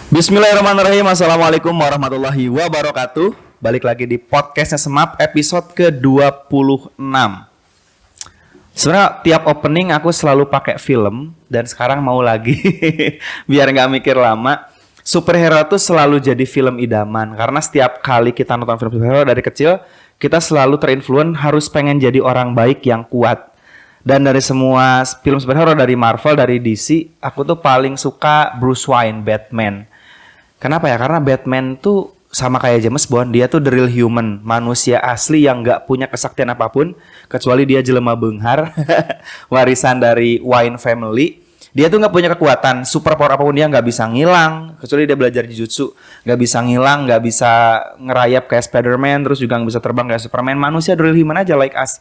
Bismillahirrahmanirrahim. Assalamualaikum warahmatullahi wabarakatuh. Balik lagi di podcastnya Semap episode ke-26. Sebenarnya tiap opening aku selalu pakai film, dan sekarang mau lagi biar nggak mikir lama. Superhero tuh selalu jadi film idaman, karena setiap kali kita nonton film superhero dari kecil, kita selalu terinfluen harus pengen jadi orang baik yang kuat. Dan dari semua film superhero dari Marvel, dari DC, aku tuh paling suka Bruce Wayne, Batman. Kenapa ya? Karena Batman tuh sama kayak James Bond, dia tuh the real human, manusia asli yang nggak punya kesaktian apapun kecuali dia jelema beunghar, warisan dari Wayne family. Dia tuh nggak punya kekuatan, superpower apapun dia nggak bisa ngilang, kecuali dia belajar jujutsu, nggak bisa ngilang, nggak bisa ngerayap kayak Spider-Man, terus juga nggak bisa terbang kayak Superman. Manusia the real human aja like us.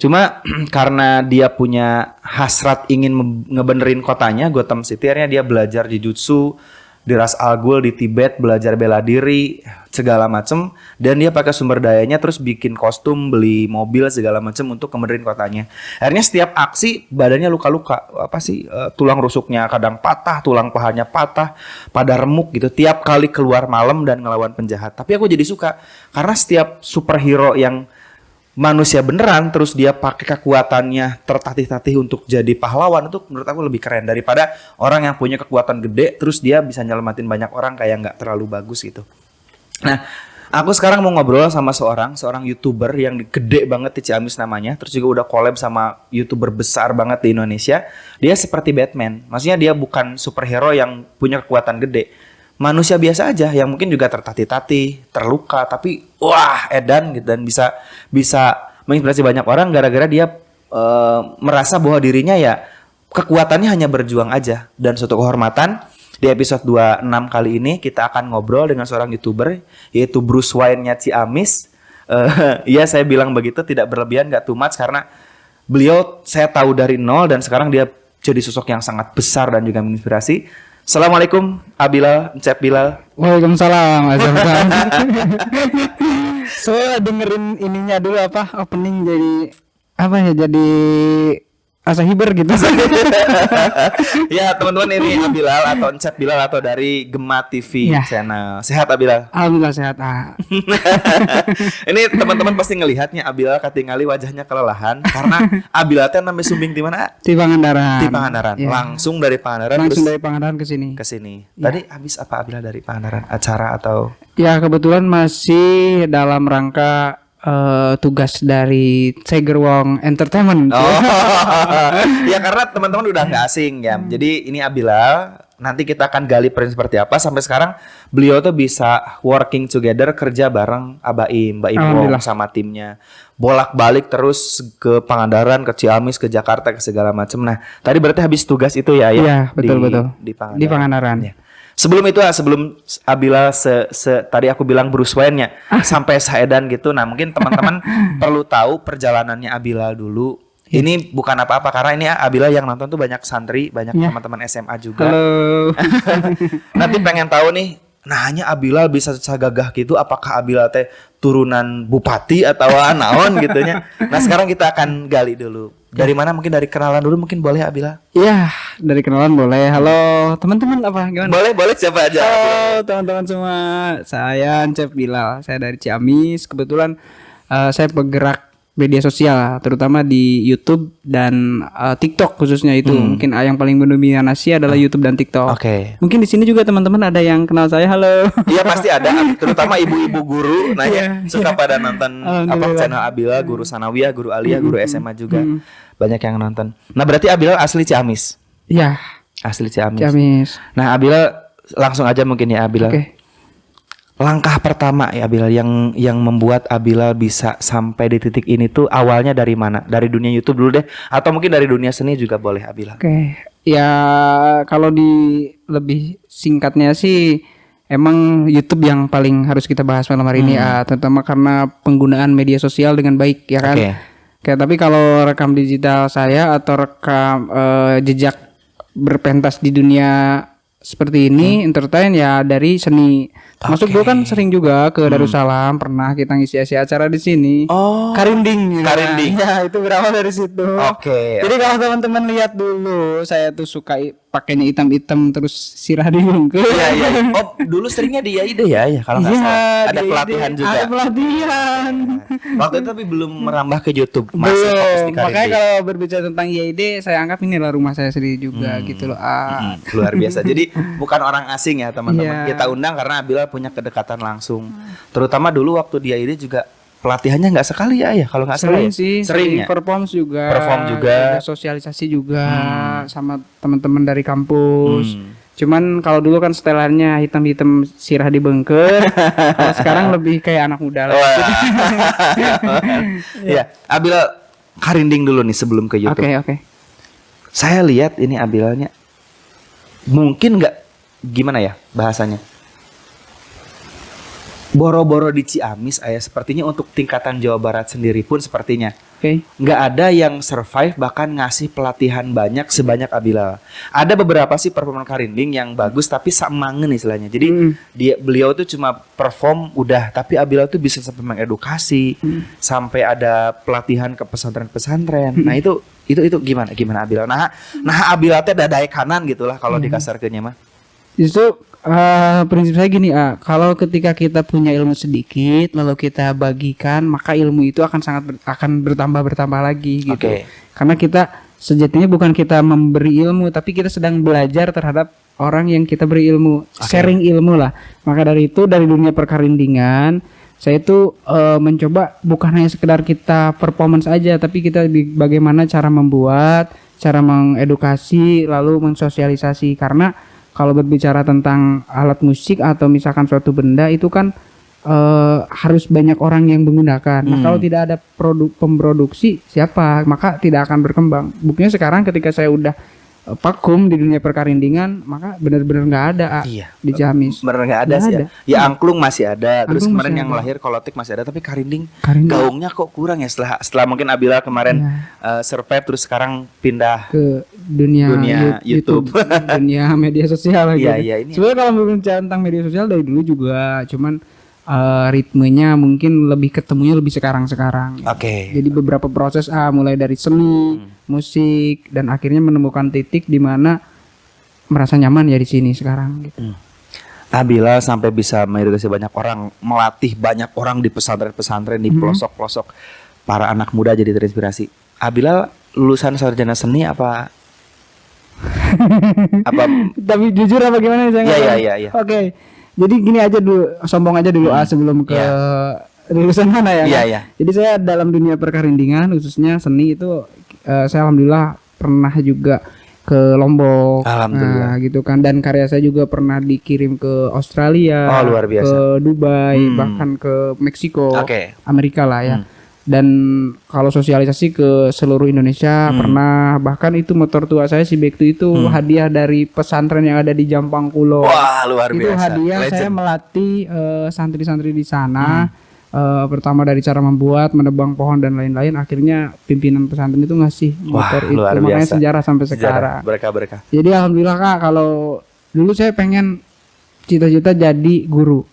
Cuma karena dia punya hasrat ingin ngebenerin kotanya, Gotham City, akhirnya dia belajar jujutsu di Ras Al Ghul di Tibet, belajar bela diri segala macem, dan dia pakai sumber dayanya terus bikin kostum, beli mobil segala macem untuk ngebenerin kotanya. Akhirnya setiap aksi badannya luka-luka, tulang rusuknya kadang patah, tulang pahanya patah, pada remuk gitu tiap kali keluar malam dan ngelawan penjahat. Tapi aku jadi suka karena setiap superhero yang manusia beneran terus dia pakai kekuatannya tertatih-tatih untuk jadi pahlawan, itu menurut aku lebih keren daripada orang yang punya kekuatan gede terus dia bisa nyelamatin banyak orang kayak nggak terlalu bagus gitu. Nah, aku sekarang mau ngobrol sama seorang YouTuber yang gede banget di Ciamis namanya, terus juga udah collab sama YouTuber besar banget di Indonesia. Dia seperti Batman, maksudnya dia bukan superhero yang punya kekuatan gede, manusia biasa aja yang mungkin juga tertatih-tatih, terluka, tapi wah edan gitu, dan bisa menginspirasi banyak orang gara-gara dia merasa bahwa dirinya ya kekuatannya hanya berjuang aja. Dan suatu kehormatan, di episode 26 kali ini kita akan ngobrol dengan seorang YouTuber yaitu Bruce Wayne-nya Ciamis. Ya saya bilang begitu tidak berlebihan, gak too much, karena beliau saya tahu dari nol dan sekarang dia jadi sosok yang sangat besar dan juga menginspirasi. Assalamualaikum Abilal, Encep Bilal. Waalaikumsalam. So dengerin ininya dulu opening jadi asa hiber gitu. Ya teman-teman, ini Abilal atau Encep Bilal atau dari Gema TV ya. Channel. Sehat Abilal? Alhamdulillah sehat. Ini teman-teman pasti ngelihatnya Abilal katingali wajahnya kelelahan karena Abilal teh namanya sumbing di mana? Di Pangandaran. Di Pangandaran. Ya. Langsung dari Pangandaran ke sini. Ke sini. Ya. Tadi habis apa Abilal dari Pangandaran? Acara atau? Ya kebetulan masih dalam rangka tugas dari Tiger Wong Entertainment. Ya karena teman-teman udah nggak asing ya. Jadi ini Abilal, nanti kita akan gali peran seperti apa. Sampai sekarang beliau tuh bisa working together, kerja bareng Mbak Im Wong sama timnya. Bolak-balik terus ke Pangandaran, ke Ciamis, ke Jakarta, ke segala macam. Nah, tadi berarti habis tugas itu ya? Iya, betul. Di Pangandaran. Di Pangandaran. Ya. Sebelum Abilal tadi aku bilang Bruce Wayne-nya sampai saedan gitu. Nah, mungkin teman-teman perlu tahu perjalanannya Abilal dulu. Ini bukan apa-apa karena ini Abilal yang nonton tuh banyak santri, banyak teman-teman SMA juga. Halo. Nanti pengen tahu nih, nanya Abilal bisa gagah gitu, apakah Abilal teh turunan bupati atau naon gitunya. Nah, sekarang kita akan gali dulu. Dari mana, mungkin dari kenalan dulu mungkin boleh Abilal? Iya, dari kenalan boleh. Halo teman-teman, gimana? Boleh siapa aja. Halo teman-teman semua, saya Encep Bilal, saya dari Ciamis. Kebetulan saya bergerak media sosial, terutama di YouTube dan TikTok khususnya itu. Mungkin yang paling mendominasi adalah YouTube dan TikTok. Oke. Mungkin di sini juga teman-teman ada yang kenal saya. Halo. Iya pasti ada, terutama ibu-ibu guru nanya suka pada nonton channel Abilal, guru sanawiyah, guru aliyah, guru SMA juga. Banyak yang nonton. Nah, berarti Abilal asli Ciamis. Iya. Asli Ciamis. Nah, Abilal langsung aja mungkin ya Abilal. Oke. Langkah pertama ya Abilal yang membuat Abilal bisa sampai di titik ini tuh awalnya dari mana? Dari dunia YouTube dulu deh, atau mungkin dari dunia seni juga boleh Abilal. Oke. Ya kalau di lebih singkatnya sih emang YouTube yang paling harus kita bahas malam hari ini, terutama karena penggunaan media sosial dengan baik ya kan. Oke, tapi kalau rekam digital saya atau rekam jejak berpentas di dunia seperti ini, entertain ya dari seni. Termasuk gue kan sering juga ke Darussalam, pernah kita ngisi acara di sini. Oh. Karinding. Karinding. Ya, itu berawal dari situ. Oke. Jadi kalau teman-teman lihat dulu, saya tuh suka pakainya hitam-hitam terus sirah dibungkus. Iya iya. Oh, dulu seringnya di IAID ya kalau nggak Iya, salah. Ada di- pelatihan juga. Ada pelatihan. Waktu itu tapi belum merambah ke YouTube. Masih fokus Belum. di Makanya Karinding. kalau berbicara tentang IID, saya anggap inilah rumah saya sendiri juga gitu loh. Luar biasa. Jadi bukan orang asing ya teman-teman. Iya. Kita undang karena Abila punya kedekatan langsung. Terutama dulu waktu di IAID juga pelatihannya nggak sekali ya kalau nggak salah. Sering Ya? sih, Sering ya. perform juga, sosialisasi juga sama teman-teman dari kampus. Cuman kalau dulu kan setelannya hitam-hitam sirah dibengkel, kalau sekarang lebih kayak anak muda lah. Ya, Abila Karinding dulu nih sebelum ke YouTube. Oke. Saya lihat ini Abilanya mungkin nggak gimana ya bahasanya. Boro-boro di Ciamis sepertinya untuk tingkatan Jawa Barat sendiri pun sepertinya Oke. nggak ada yang survive bahkan ngasih pelatihan banyak sebanyak Abila. Ada beberapa sih performa Karinding yang bagus tapi samangen istilahnya. Jadi beliau tuh cuma perform udah, tapi Abila tuh bisa sampai mengedukasi, sampai ada pelatihan ke pesantren-pesantren. Nah itu gimana Abila? Nah Abila teh dadai kanan gitulah kalau dikasarkeunnya mah. Justru prinsip saya gini, kalau ketika kita punya ilmu sedikit lalu kita bagikan, maka ilmu itu akan akan bertambah lagi gitu. Oke. Karena kita sejatinya bukan kita memberi ilmu, tapi kita sedang belajar terhadap orang yang kita beri ilmu, sharing ilmu lah. Maka dari itu dari dunia perkarindingan saya itu mencoba bukan hanya sekedar kita performance aja, tapi kita bagaimana cara membuat, cara mengedukasi, lalu mensosialisasi. Karena kalau berbicara tentang alat musik atau misalkan suatu benda itu kan harus banyak orang yang menggunakan. Nah, kalau tidak ada pemproduksi siapa, maka tidak akan berkembang. Buktinya sekarang ketika saya udah vakum di dunia perkarindingan, maka benar-benar nggak ada di Ciamis. Bener nggak ada Nggak sih ada. ya. Angklung masih ada. Terus Angklung kemarin masih yang ada. lahir Kolotik masih ada, tapi Karinding Karinding. gaungnya kok kurang ya setelah mungkin Abila kemarin survive terus sekarang pindah Ke dunia YouTube. dunia media sosial gitu. Iya, ini. Sebenarnya kalau berbicara tentang media sosial dari dulu juga, cuman ritmenya mungkin lebih ketemunya lebih sekarang. Oke. Jadi beberapa proses mulai dari seni, musik, dan akhirnya menemukan titik di mana merasa nyaman ya di sini sekarang gitu. Abila sampai bisa mengedukasi banyak orang, melatih banyak orang di pesantren-pesantren di pelosok-pelosok, para anak muda jadi terinspirasi. Abila lulusan sarjana seni apa? Tapi jujur apa gimana nih saya nggak tahu. Iya. Oke. Jadi gini aja dulu, sombong aja dulu sebelum ke lulusan mana ya. Iya. Jadi saya dalam dunia perkarindingan khususnya seni itu saya alhamdulillah pernah juga ke Lombok. Alhamdulillah. Nah, gitu kan, dan karya saya juga pernah dikirim ke Australia, Oh, luar biasa. ke Dubai, bahkan ke Meksiko, Oke. Amerika lah ya. Dan kalau sosialisasi ke seluruh Indonesia pernah, bahkan itu motor tua saya si Bektu itu hadiah dari pesantren yang ada di Jampang Kulo. Wah, luar Itu biasa. hadiah Legend. saya melatih santri-santri di sana. Pertama dari cara membuat, menebang pohon dan lain-lain. Akhirnya pimpinan pesantren itu ngasih motor itu. luar Makanya biasa. sejarah sampai sekarang. Berkah. Jadi alhamdulillah Kak, kalau dulu saya pengen cita-cita jadi guru.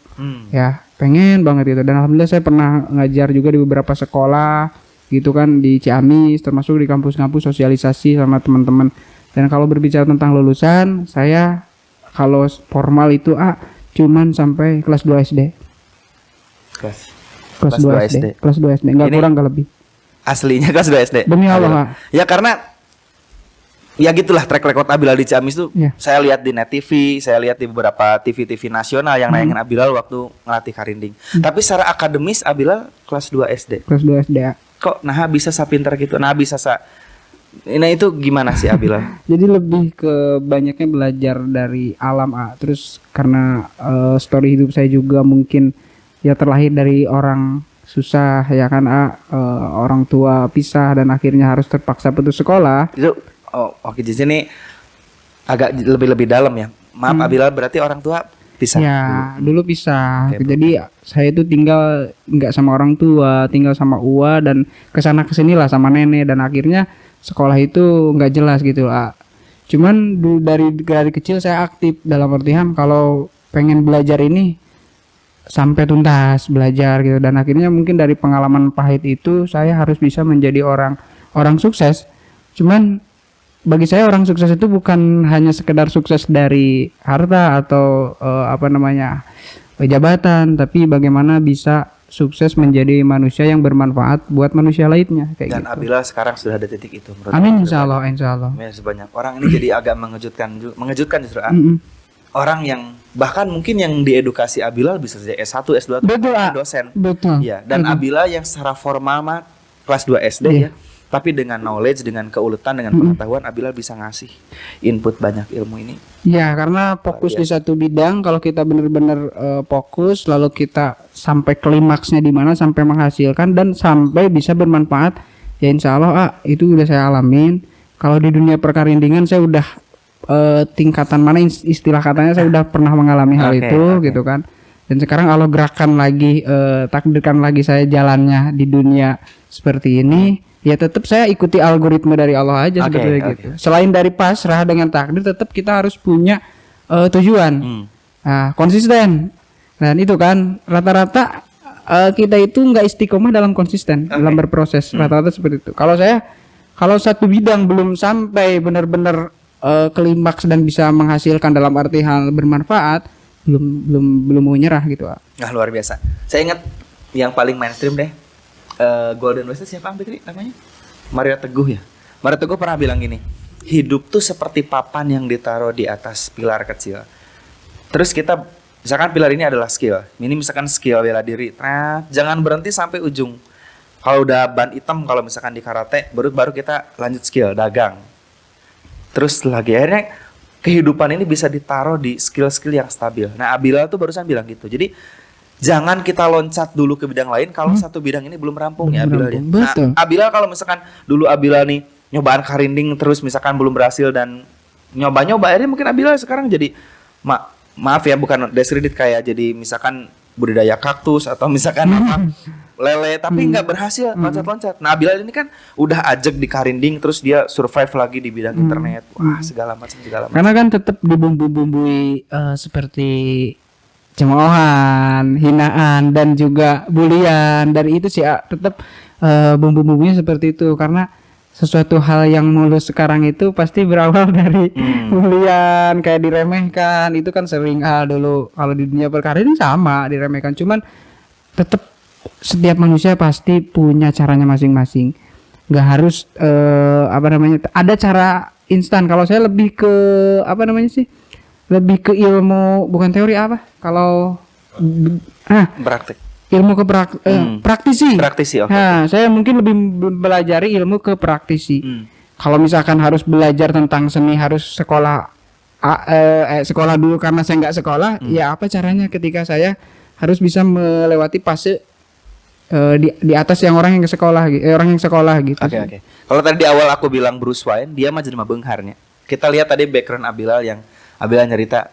Ya, pengen banget gitu. Dan alhamdulillah saya pernah ngajar juga di beberapa sekolah gitu kan, di Ciamis, termasuk di kampus-kampus sosialisasi sama teman-teman. Dan kalau berbicara tentang lulusan, saya kalau formal itu cuman sampai kelas 2 SD. Kelas 2 SD. Kelas 2 SD, enggak Ini kurang enggak lebih. Aslinya kelas 2 SD. Demi Allah, Abila. Kak. Ya karena ya gitulah track record Abila di Ciamis tuh. Iya. Saya lihat di Net TV, saya lihat di beberapa TV nasional yang nayangin Abila waktu ngelatih Karinding. Tapi secara akademis Abila kelas 2 SD. Kelas 2 SD ya. Kok bisa sapinter gitu? Nah itu gimana sih Abila? Jadi lebih ke banyaknya belajar dari alam Terus karena story hidup saya juga mungkin ya terlahir dari orang susah ya kan orang tua pisah dan akhirnya harus terpaksa putus sekolah. Itu oke di sini agak lebih dalam ya. Maaf Abila berarti orang tua pisah. Ya dulu pisah. Oke, Jadi saya itu tinggal nggak sama orang tua, tinggal sama Ua dan kesana kesini lah sama nenek, dan akhirnya sekolah itu nggak jelas gitu Cuman dari kecil saya aktif dalam artian kalau pengen belajar ini sampai tuntas belajar gitu, dan akhirnya mungkin dari pengalaman pahit itu saya harus bisa menjadi orang sukses. Cuman bagi saya orang sukses itu bukan hanya sekedar sukses dari harta atau jabatan, tapi bagaimana bisa sukses menjadi manusia yang bermanfaat buat manusia lainnya kayak Dan gitu. Abila sekarang sudah ada titik itu menurut Amin, aku insya pribadi. Allah, insya Allah. Ya, sebanyak orang ini jadi agak mengejutkan justru orang yang bahkan mungkin yang diedukasi Abila bisa saja S1, S2 atau Betul, bahkan A. dosen. Betul. Iya, dan Betul. Abila yang secara formal mah kelas 2 SD ya. Iya. Tapi dengan knowledge, dengan keuletan, dengan pengetahuan Abila bisa ngasih input banyak ilmu ini. Ya, karena fokus di satu bidang, kalau kita benar-benar fokus, lalu kita sampai klimaksnya di mana, sampai menghasilkan dan sampai bisa bermanfaat, ya insya Allah itu udah saya alamin. Kalau di dunia perkarindingan saya udah tingkatan mana istilah katanya saya udah pernah mengalami hal Oke, itu oke. gitu kan. Dan sekarang Allah gerakan lagi, takdirkan lagi saya jalannya di dunia seperti ini. Ya tetap saya ikuti algoritma dari Allah aja Oke, sebetulnya oke. gitu. Selain dari pasrah dengan takdir, tetap kita harus punya tujuan. Nah, konsisten. Dan itu kan rata-rata kita itu nggak istiqomah dalam konsisten dalam berproses. Rata-rata seperti itu. Kalau satu bidang belum sampai benar-benar klimaks dan bisa menghasilkan dalam arti hal bermanfaat, belum mau nyerah gitu. Nah, luar biasa. Saya ingat yang paling mainstream deh. Golden Voice siapa Fikri namanya? Mario Teguh ya. Mario Teguh pernah bilang gini, hidup tuh seperti papan yang ditaruh di atas pilar kecil. Terus kita, misalkan pilar ini adalah skill. Ini misalkan skill bela diri. Nah, jangan berhenti sampai ujung. Kalau udah ban hitam, kalau misalkan di karate, baru kita lanjut skill dagang. Terus lagi akhirnya kehidupan ini bisa ditaruh di skill-skill yang stabil. Nah, Abila tuh barusan bilang gitu. Jadi jangan kita loncat dulu ke bidang lain kalau satu bidang ini belum rampung ya Abila ya. Betul. Nah, Abila kalau misalkan dulu Abila nih nyobaan karinding terus misalkan belum berhasil dan nyoba-nyoba akhirnya mungkin Abila sekarang jadi maaf ya bukan diskredit kayak jadi misalkan budidaya kaktus atau misalkan apa lele tapi nggak berhasil loncat-loncat. Nah, Abila ini kan udah ajak di karinding terus dia survive lagi di bidang internet. Wah, segala macam. Karena kan tetap dibumbu-bumbui seperti cemoohan, hinaan dan juga bulian, dan itu sih tetap bumbu-bumbunya seperti itu karena sesuatu hal yang mulus sekarang itu pasti berawal dari bulian, kayak diremehkan. Itu kan sering dulu kalau di dunia perkara ini sama diremehkan, cuman tetap setiap manusia pasti punya caranya masing-masing. Nggak harus ada cara instan. Kalau saya lebih ke lebih ke ilmu, bukan teori kalau Praktik. ilmu ke praktisi. Praktisi, oke. Nah, saya mungkin lebih belajari ilmu ke praktisi. Kalau misalkan harus belajar tentang seni harus sekolah sekolah dulu karena saya nggak sekolah, ya apa caranya ketika saya harus bisa melewati fase di atas yang orang yang sekolah gitu. Oke. Kalau tadi di awal aku bilang Bruce Wayne, dia mah jadi bengharnya. Kita lihat tadi background Abila yang Abila nyerita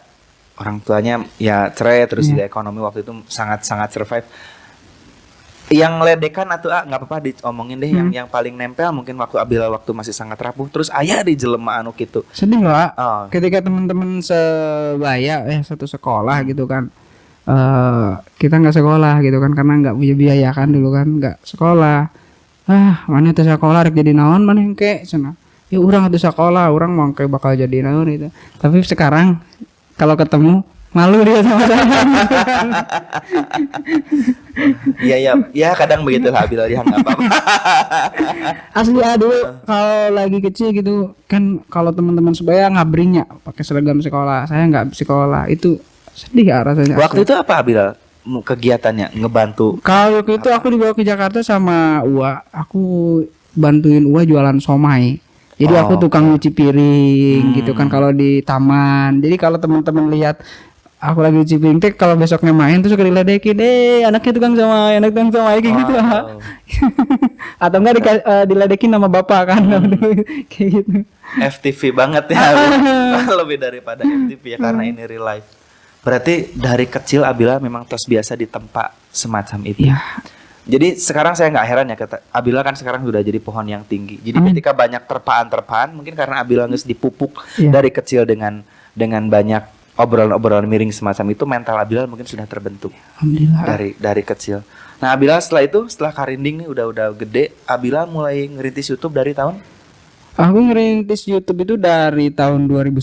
orang tuanya ya cerai terus juga ekonomi waktu itu sangat survive. Yang ledekan atau nggak apa-apa diomongin deh yang paling nempel mungkin waktu Abila waktu masih sangat rapuh terus ayah di jelema anu gitu. Sedih loh, Oh. ketika teman-teman sebaya satu sekolah gitu kan, kita nggak sekolah gitu kan karena nggak punya biaya kan dulu kan nggak sekolah. Mana tuh sekolah rek jadi naon mana yang kayak sana. Ya orang tuh sekolah, orang mau kayak bakal jadi naon itu. Tapi sekarang kalau ketemu malu dia sama saya. Iya kadang begitu lah Abila dia nggak apa-apa. Asli dulu kalau lagi kecil gitu kan, kalau teman-teman sebaya ngabrinya pakai seragam sekolah, saya nggak sekolah, itu sedih rasanya. Waktu itu apa Abila kegiatannya ngebantu? Kalau waktu itu aku dibawa ke Jakarta sama Uwa, aku bantuin Uwa jualan somai. Jadi aku tukang nyuci piring gitu kan kalau di taman. Jadi kalau teman-teman lihat aku lagi nyuci piring, kalau besoknya main tuh suka diledekin, anaknya tukang somai kayak gitu. Atau enggak diledekin sama bapak kan, kayak gitu. FTV banget ya. Lebih daripada FTV ya karena ini real life. Berarti dari kecil Abila memang terus biasa ditempa semacam itu. Ya. Jadi sekarang saya nggak heran ya kata Abila kan sekarang sudah jadi pohon yang tinggi. Jadi ketika banyak terpaan mungkin karena Abila nges dipupuk dari kecil dengan banyak obrolan-obrolan miring semacam itu, mental Abila mungkin sudah terbentuk. Alhamdulillah. Dari kecil. Nah, Abila setelah karinding nih udah gede, Abila mulai ngerintis YouTube dari tahun Aku ngerintis YouTube itu dari tahun 2019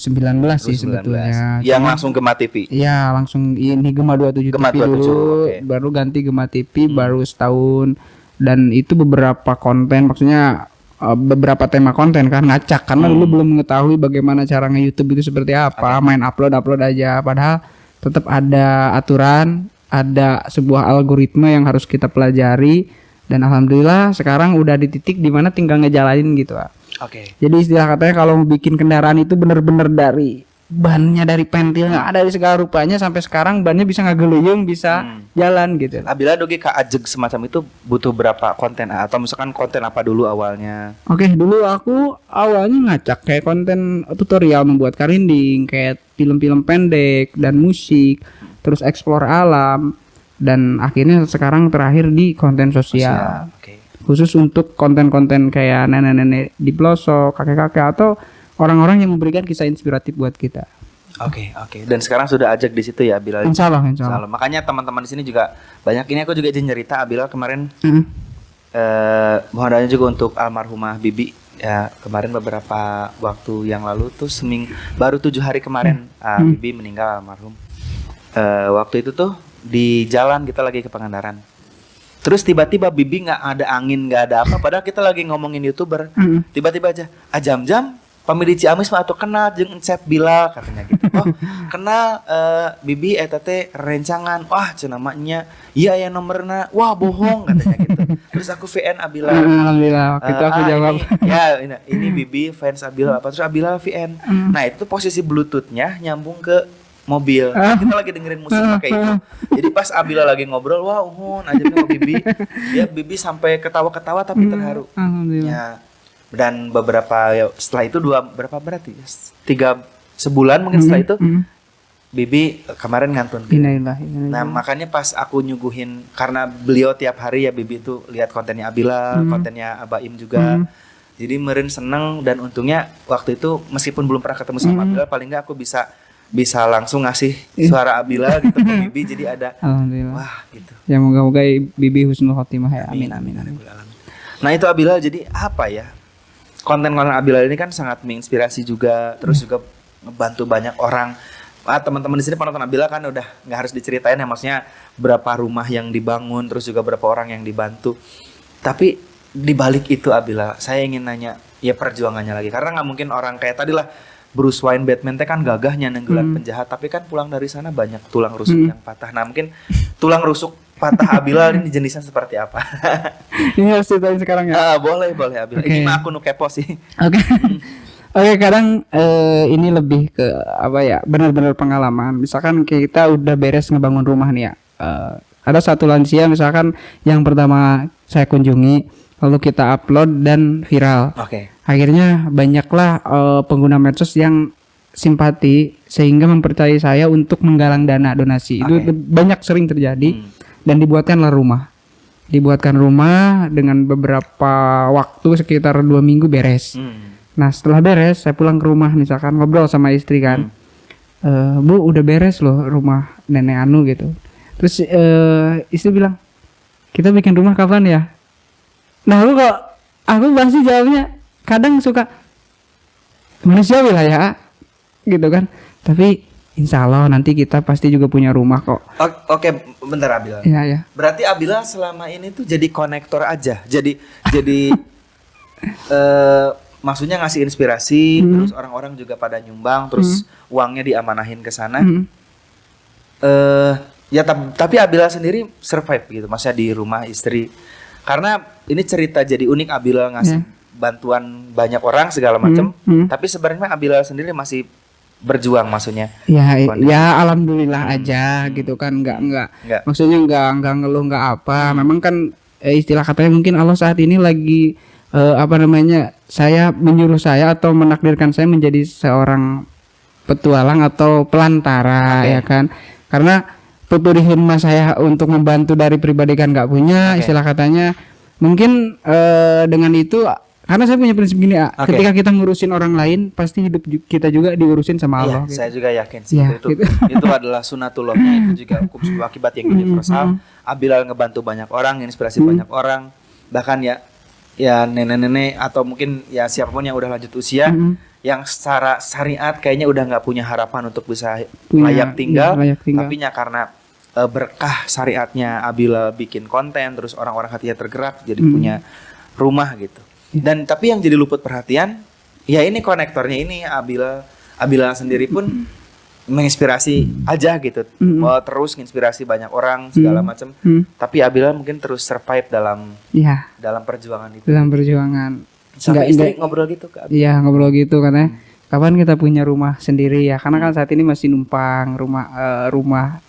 sih 2019. sebetulnya. Yang langsung Gema TV. Iya, langsung ini Gema 27 Gema TV 27, dulu, oke. baru ganti Gema TV baru setahun. Dan itu beberapa konten, maksudnya beberapa tema konten kan ngacak karena dulu belum mengetahui bagaimana cara nge-YouTube itu seperti apa, main upload aja. Padahal tetap ada aturan, ada sebuah algoritma yang harus kita pelajari dan alhamdulillah sekarang udah di titik dimana tinggal ngejalanin gitu. Oke. Jadi istilah katanya kalau mau bikin kendaraan itu bener-bener dari bannya, dari pentilnya, ada dari segala rupanya sampai sekarang bannya bisa ngageluyung, bisa jalan gitu. Abila doge ka ajeg semacam itu butuh berapa konten atau misalkan konten apa dulu awalnya? Oke, dulu aku awalnya ngacak kayak konten tutorial membuat karinding, kayak film-film pendek dan musik, terus explore alam, dan akhirnya sekarang terakhir di konten sosial. Oke. Khusus untuk konten-konten kayak nenek-nenek di pelosok, kakek-kakek atau orang-orang yang memberikan kisah inspiratif buat kita. Oke. Dan sekarang sudah ajak di situ ya Abila. Insya Allah. Salah. Makanya teman-teman di sini juga banyak. Ini aku juga izin cerita Abila kemarin. Mohon doanya juga untuk almarhumah Bibi. Ya kemarin beberapa waktu yang lalu tuh baru 7 hari kemarin Bibi meninggal almarhum. Waktu itu tuh di jalan kita lagi ke Pangandaran. Terus tiba-tiba Bibi nggak ada angin, nggak ada apa. Padahal kita lagi ngomongin YouTuber. Tiba-tiba aja, jam-jam pamili Ciamis mah atuh kenal jeung Encep Bila katanya gitu. Oh, kenal Bibi eta teh rencangan. Wah, cenah namanya. Iya ya nomorna. Wah, bohong katanya gitu. Terus aku VN Abila. Alhamdulillah, waktu itu aku jawab. Ini Bibi fans Abila apa terus Abila VN. Nah, itu posisi Bluetooth-nya nyambung ke mobil. Kita lagi dengerin musik pakai itu. Jadi pas Abila lagi ngobrol, wah uhun aja sama Bibi. Ya Bibi sampai ketawa-ketawa tapi terharu. Alhamdulillah. Ya. Dan setelah itu berapa berarti? 3 sebulan mungkin setelah itu Bibi kemarin ngantun. Nah, makanya pas aku nyuguhin karena beliau tiap hari ya Bibi itu lihat kontennya Abila, kontennya Abaim juga. Jadi meureun seneng dan untungnya waktu itu meskipun belum pernah ketemu sama Abila paling enggak aku bisa langsung ngasih suara Abila gitu ke Bibi jadi ada wah gitu. Ya moga-moga Bibi husnul khotimah ya. Amin. Nah itu Abila jadi apa ya? Konten-konten Abila ini kan sangat menginspirasi juga, terus juga ngebantu banyak orang. Teman-teman di sini penonton Abila kan udah nggak harus diceritain ya, maksudnya berapa rumah yang dibangun, terus juga berapa orang yang dibantu. Tapi di balik itu Abila, saya ingin nanya ya perjuangannya lagi, karena nggak mungkin orang kayak tadi lah Bruce Wayne Batman teh kan gagahnya nenggelan penjahat, tapi kan pulang dari sana banyak tulang rusuk yang patah. Nah mungkin tulang rusuk patah Abila ini jenisnya seperti apa? Ini harus ceritain sekarang ya. Boleh Abila. Okay. Ini mah aku nu kepo sih. Oke, kadang ini lebih ke apa ya? Benar-benar pengalaman. Misalkan kita udah beres ngebangun rumah nih ya. Ada satu lansia misalkan yang pertama saya kunjungi, lalu kita upload dan viral. Akhirnya banyaklah pengguna medsos yang simpati sehingga mempercayai saya untuk menggalang dana donasi. Itu banyak sering terjadi dan dibuatkanlah rumah. Dibuatkan rumah dengan beberapa waktu sekitar 2 minggu beres. Nah setelah beres saya pulang ke rumah misalkan ngobrol sama istri kan. Bu udah beres loh rumah nenek Anu gitu. Terus istri bilang kita bikin rumah kapan ya? Nah aku pasti jawabnya kadang suka manusiawi lah ya gitu kan, tapi insya Allah nanti kita pasti juga punya rumah kok. Oke, bentar Abila. Iya. Berarti Abila selama ini tuh jadi konektor aja, jadi maksudnya ngasih inspirasi, terus orang-orang juga pada nyumbang, terus uangnya diamanahin ke sana. Ya tapi Abila sendiri survive gitu, maksudnya di rumah istri. Karena ini cerita jadi unik, Abila ngasih bantuan banyak orang segala macam, tapi sebenarnya Abila sendiri masih berjuang maksudnya. Ya alhamdulillah aja gitu kan, enggak. Maksudnya enggak ngeluh enggak apa. Memang kan istilah katanya mungkin Allah saat ini lagi saya menyuruh saya atau menakdirkan saya menjadi seorang petualang atau pelantara ya kan. Karena tuturi himma saya untuk membantu dari pribadi kan nggak punya istilah katanya. Mungkin dengan itu karena saya punya prinsip gini ketika kita ngurusin orang lain pasti hidup kita juga diurusin sama Allah. Saya juga yakin sih itu adalah sunatullahnya, itu juga hukum sebuah akibat yang universal. Abila ngebantu banyak orang, inspirasi banyak orang, bahkan ya ya nenek-nenek atau mungkin ya siapapun yang udah lanjut usia yang secara syariat kayaknya udah nggak punya harapan untuk bisa layak tinggal, tapi karena berkah syariatnya Abila bikin konten terus orang-orang hatinya tergerak jadi punya rumah gitu. Dan tapi yang jadi luput perhatian ya ini konektornya ini Abila sendiri pun menginspirasi aja gitu. Mau terus menginspirasi banyak orang segala macam. Tapi Abila mungkin terus survive dalam perjuangan itu. Dalam perjuangan. Sampai istri ngobrol gitu Kak. Iya, ngobrol gitu katanya. Kapan kita punya rumah sendiri ya? Karena kan saat ini masih numpang rumah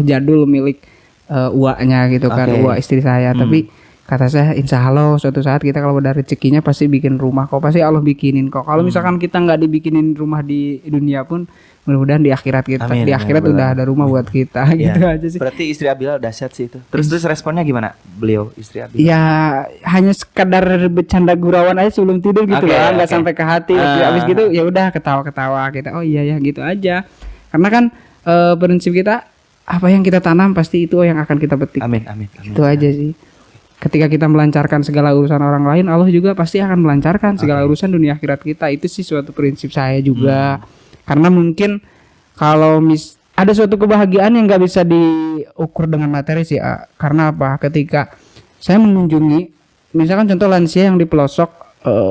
jadul milik uaknya gitu kan, uak istri saya. Tapi kata saya insya Allah suatu saat kita kalau ada rezekinya pasti bikin rumah kok, pasti Allah bikinin kok. Kalau misalkan kita nggak dibikinin rumah di dunia pun mudah-mudahan di akhirat kita di akhirat udah ada rumah buat kita gitu aja sih. Berarti istri Abila dahsyat sih itu. Terus responnya gimana beliau istri Abila? Ya hanya sekadar bercanda gurauan aja sebelum tidur gitu lah, nggak sampai ke hati. Habis gitu ya udah ketawa-ketawa kita. Oh iya ya gitu aja. Karena kan prinsip kita apa yang kita tanam pasti itu yang akan kita petik. Amin. Itu aja sih. Ketika kita melancarkan segala urusan orang lain, Allah juga pasti akan melancarkan segala urusan dunia akhirat kita. Itu sih suatu prinsip saya juga. Karena mungkin kalau ada suatu kebahagiaan yang nggak bisa diukur dengan materi sih, karena apa? Ketika saya mengunjungi, misalkan contoh lansia yang di pelosok,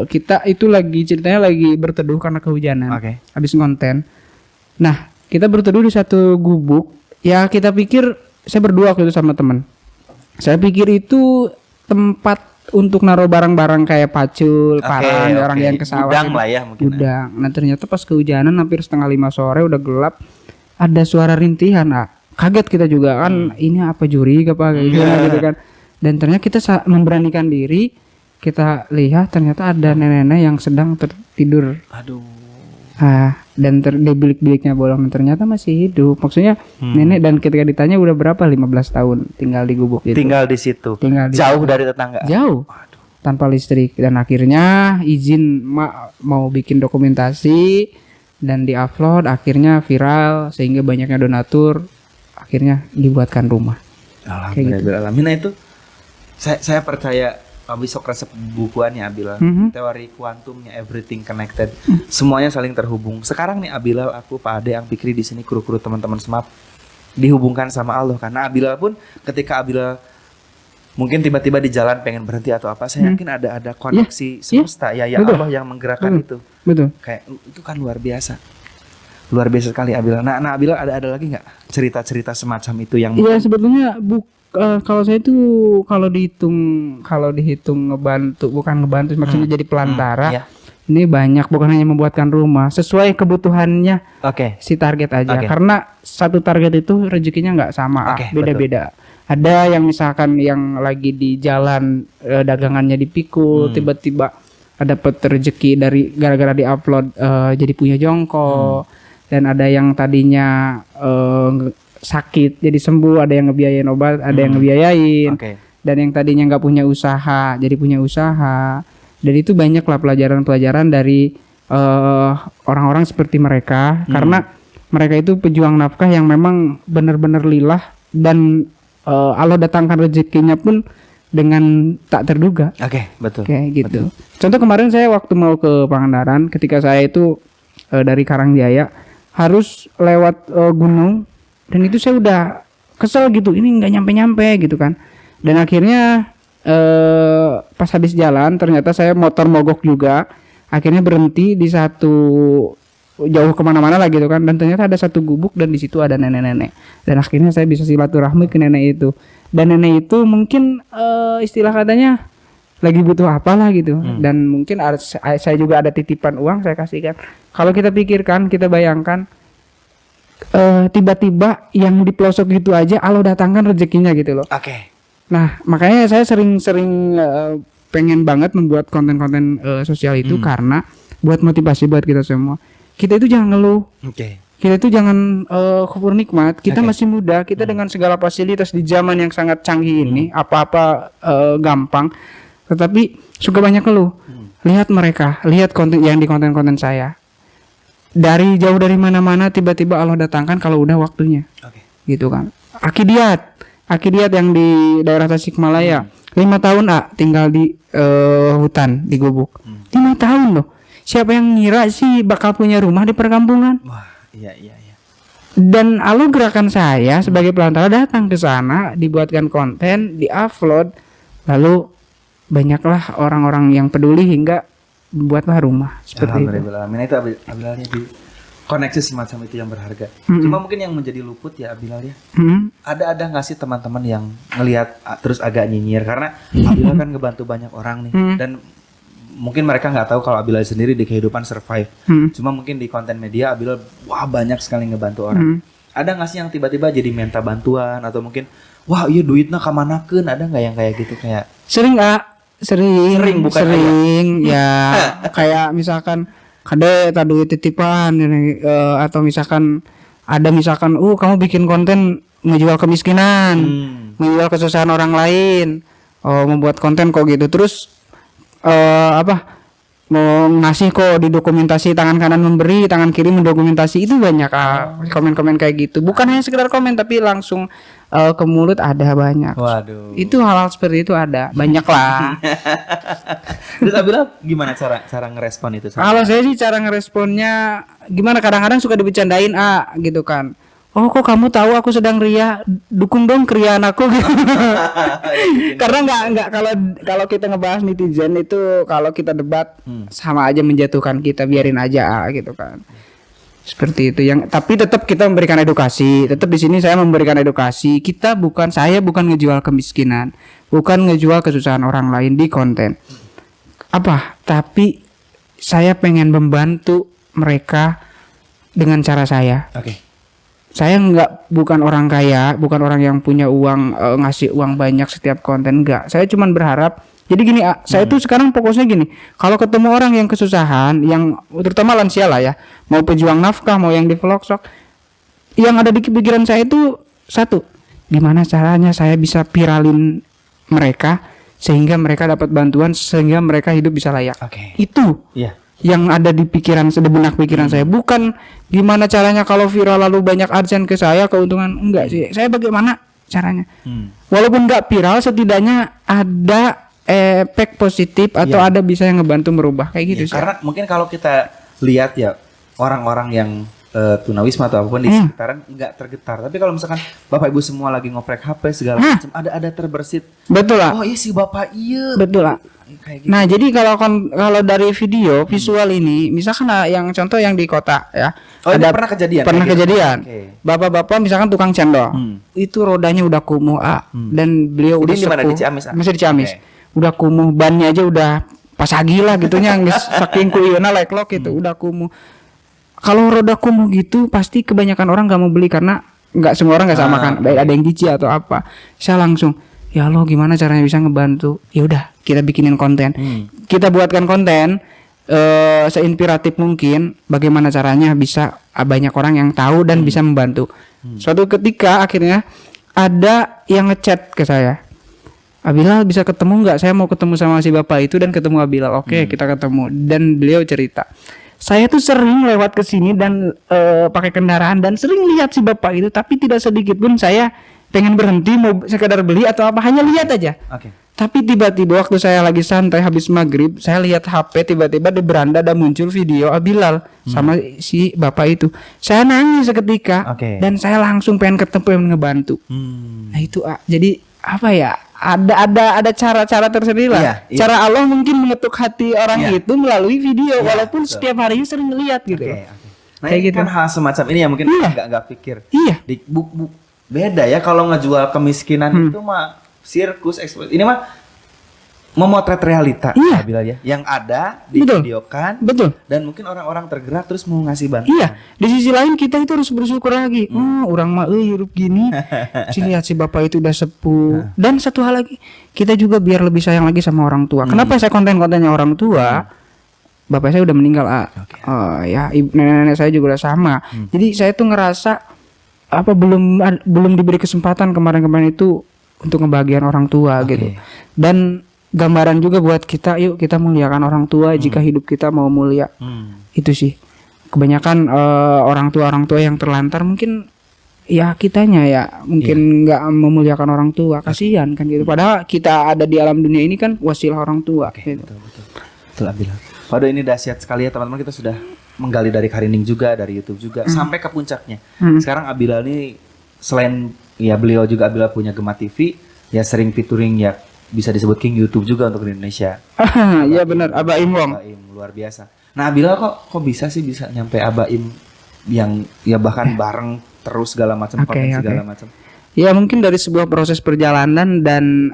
kita itu ceritanya lagi berteduh karena kehujanan, habis ngonten. Nah, kita berteduh di satu gubuk. Ya kita pikir, saya berdua waktu itu sama teman. Saya pikir itu tempat untuk naruh barang-barang kayak pacul, parang, orang yang ke sawah. Gudang lah ya mungkin. Gudang. Nah ternyata pas kehujanan hampir 4:30 sore udah gelap, ada suara rintihan. Kaget kita juga kan, ini apa juri apa gitu kan. Dan ternyata kita memberanikan diri, kita lihat ternyata ada nenek-nenek yang sedang tertidur. Aduh. Dan di bilik-biliknya bolong, ternyata masih hidup. Maksudnya nenek, dan ketika ditanya udah berapa, 15 tahun tinggal di gubuk itu. Tinggal di situ. Jauh dari tetangga. Jauh. Aduh. Tanpa listrik. Dan akhirnya izin mau bikin dokumentasi dan diupload, akhirnya viral sehingga banyaknya donatur, akhirnya dibuatkan rumah. Alhamdulillah. Gitu. Nah itu saya percaya Abi sok resep bukuannya Abila, teori kuantumnya, everything connected, semuanya saling terhubung. Sekarang nih Abila, aku, Pak Ade, yang pikir di sini kru-kru teman-teman SMAP dihubungkan sama Allah. Karena Abila pun ketika Abila mungkin tiba-tiba di jalan pengen berhenti atau apa, saya yakin ada koneksi semesta, ya Allah yang menggerakkan itu. Betul. Kayak itu kan luar biasa sekali Abila. Nah Abila ada lagi nggak cerita-cerita semacam itu yang? Iya sebetulnya kalau saya itu kalau dihitung ngebantu, bukan ngebantu maksudnya jadi pelantara. Ini banyak, bukan hanya membuatkan rumah sesuai kebutuhannya si target aja. Karena satu target itu rezekinya nggak sama, beda-beda. Ada yang misalkan yang lagi di jalan dagangannya dipikul, tiba-tiba dapat rezeki dari gara-gara diupload jadi punya jongkok. Dan ada yang tadinya sakit jadi sembuh, ada yang ngebiayain obat, ada yang ngebiayain. Dan yang tadinya nggak punya usaha jadi punya usaha. Dan itu banyak lah pelajaran-pelajaran dari orang-orang seperti mereka, karena mereka itu pejuang nafkah yang memang benar-benar lillah, dan Allah datangkan rezekinya pun dengan tak terduga. Betul. Kayak gitu. Contoh kemarin saya waktu mau ke Pangandaran, ketika saya itu dari Karangjaya harus lewat gunung. Dan itu saya udah kesel gitu, ini nggak nyampe-nyampe gitu kan. Dan akhirnya pas habis jalan ternyata saya motor mogok juga. Akhirnya berhenti di satu jauh kemana-mana lah gitu kan. Dan ternyata ada satu gubuk dan di situ ada nenek-nenek. Dan akhirnya saya bisa silaturahmi ke nenek itu. Dan nenek itu mungkin istilah katanya lagi butuh apalah gitu. Dan mungkin saya juga ada titipan uang saya kasihkan. Kalau kita pikirkan, kita bayangkan, tiba-tiba yang di pelosok gitu aja Allah datangkan rezekinya gitu loh. Nah makanya saya sering pengen banget membuat konten-konten sosial itu, karena buat motivasi buat kita semua. Kita itu jangan ngeluh. Kita itu jangan kufur nikmat. Kita masih muda. Kita dengan segala fasilitas di zaman yang sangat canggih ini, apa-apa gampang. Tetapi suka banyak ngeluh. Lihat mereka, lihat konten yang di konten-konten saya. Dari jauh dari mana-mana tiba-tiba Allah datangkan kalau udah waktunya. Gitu kan. Akidiyat Akiliat yang di daerah Tasikmalaya. 5 tahun tinggal di hutan di gubuk. 5 tahun loh. Siapa yang ngira sih bakal punya rumah di perkampungan? Wah, iya. Dan lalu gerakan saya sebagai pelantara datang ke sana, dibuatkan konten, diupload, lalu banyaklah orang-orang yang peduli hingga buatlah rumah seperti itu. Alhamdulillah. Itu Abilalnya di koneksi semacam itu yang berharga. Cuma mungkin yang menjadi luput ya Abilal ya. Ada nggak sih teman-teman yang ngelihat terus agak nyinyir karena Abilal kan ngebantu banyak orang nih dan mungkin mereka nggak tahu kalau Abilal sendiri di kehidupan survive. Cuma mungkin di konten media Abilal banyak sekali ngebantu orang. Ada nggak sih yang tiba-tiba jadi minta bantuan atau mungkin wah iya duitnya kamanakeun, ada nggak yang kayak gitu kayak sering bukan sering ya kayak misalkan kade tadu titipan atau misalkan kamu bikin konten ngejual kemiskinan, ngejual kesusahan orang lain, membuat konten kok gitu terus mau ngasih kok didokumentasi, tangan kanan memberi, tangan kiri mendokumentasi. Itu banyak komen-komen kayak gitu. Bukan hanya sekedar komen tapi langsung ke mulut, ada banyak. Waduh. Itu hal-hal seperti itu ada banyak lah. Terus Abilal gimana cara ngerespon itu? Kalau saya sih cara ngeresponnya gimana, kadang-kadang suka dibecandain gitu kan. Oh kok kamu tahu aku sedang ria, dukung dong keriaan aku. Karena nggak kalau kita ngebahas netizen itu, kalau kita debat sama aja menjatuhkan kita, biarin aja gitu kan. Seperti itu yang, tapi tetap kita memberikan edukasi. Tetap di sini saya memberikan edukasi. Saya bukan ngejual kemiskinan, bukan ngejual kesusahan orang lain di konten. Tapi saya pengen membantu mereka dengan cara saya. Saya bukan orang kaya, bukan orang yang punya uang, ngasih uang banyak setiap konten, enggak. Saya cuman berharap, jadi gini, saya tuh sekarang fokusnya gini, kalau ketemu orang yang kesusahan, yang terutama lansia lah ya, mau pejuang nafkah, mau yang di vlog-vlog, yang ada di pikiran saya itu satu, gimana caranya saya bisa viralin mereka sehingga mereka dapat bantuan, sehingga mereka hidup bisa layak. Itu. Yang ada di benak pikiran saya, bukan gimana caranya kalau viral lalu banyak adsense ke saya, keuntungan, enggak sih. Saya bagaimana caranya, walaupun enggak viral setidaknya ada efek positif atau ada bisa yang ngebantu merubah kayak gitu sih. Karena mungkin kalau kita lihat ya orang-orang yang tunawisma atau apapun di sekitaran enggak tergetar, tapi kalau misalkan bapak ibu semua lagi ngoprek HP segala macam, ada terbersit. Betul lah. Oh iya si bapak iya. Betul lah. Gitu. Nah jadi kalau dari video visual ini, misalkan yang contoh yang di kota ya, ada pernah kejadian. Bapak-bapak misalkan tukang cendol, itu rodanya udah kumuh dan beliau udah sepuh, masih di Ciamis, udah kumuh, bannya aja udah pasagi lah gitunya, saking kuyuna leklok gitu, udah kumuh. Kalau roda kumuh gitu pasti kebanyakan orang gak mau beli karena nggak semua orang nggak sama kan, baik ada yang gizi atau apa. Saya langsung, ya Allah gimana caranya bisa ngebantu? Ya udah kita bikinin konten, kita buatkan konten seinspiratif mungkin, bagaimana caranya bisa banyak orang yang tahu dan bisa membantu. Suatu ketika akhirnya ada yang ngechat ke saya, Abilal bisa ketemu nggak? Saya mau ketemu sama si bapak itu, dan ketemu Abilal. Oke, kita ketemu dan beliau cerita, saya tuh sering lewat ke sini dan pakai kendaraan dan sering lihat si bapak itu, tapi tidak sedikit pun saya pengen berhenti mau sekedar beli atau apa, hanya lihat aja. Tapi tiba-tiba waktu saya lagi santai habis maghrib, saya lihat HP, tiba-tiba di beranda ada muncul video Abilal sama si bapak itu. Saya nangis seketika dan saya langsung pengen ketemu, pengen ngebantu. Nah itu jadi apa ya? Ada cara-cara tersendiri lah. Cara Allah mungkin mengetuk hati orang itu melalui video, walaupun setiap harinya sering lihat gitu. Nah kayak gitu kan hal semacam ini ya mungkin nggak pikir. Di beda ya kalau ngejual kemiskinan itu mah sirkus eksploit. Ini mah memotret realita Abilal ya, yang ada divideokan. Betul. Dan mungkin orang-orang tergerak terus mau ngasih bantuan. Di sisi lain kita itu harus bersyukur lagi. Orang mah hidup gini. Lihat si bapak itu udah sepuh. Dan satu hal lagi, kita juga biar lebih sayang lagi sama orang tua. Kenapa saya konten-kontennya orang tua? Bapak saya udah meninggal. Ya, nenek-nenek saya juga udah sama. Jadi saya tuh ngerasa belum diberi kesempatan kemarin-kemarin itu untuk ngebahagiain orang tua gitu. Dan gambaran juga buat kita, yuk kita muliakan orang tua jika hidup kita mau mulia. Itu sih kebanyakan orang tua yang terlantar mungkin ya kitanya ya mungkin nggak memuliakan orang tua, kasihan kan gitu. Padahal kita ada di alam dunia ini kan wasilah orang tua. Gitu. Betul Abil. Waduh, ini dahsyat sekali ya teman-teman, kita sudah menggali dari Karining juga, dari YouTube juga sampai ke puncaknya. Sekarang Abila ini selain ya beliau juga Abila punya Gema TV, ya sering featuring ya bisa disebut King YouTube juga untuk di Indonesia. Iya benar, Abaim Wong. Abaim luar biasa. Nah Abila kok bisa sih bisa nyampe Abaim yang ya bahkan bareng terus segala macam konten segala macam. Ya mungkin dari sebuah proses perjalanan dan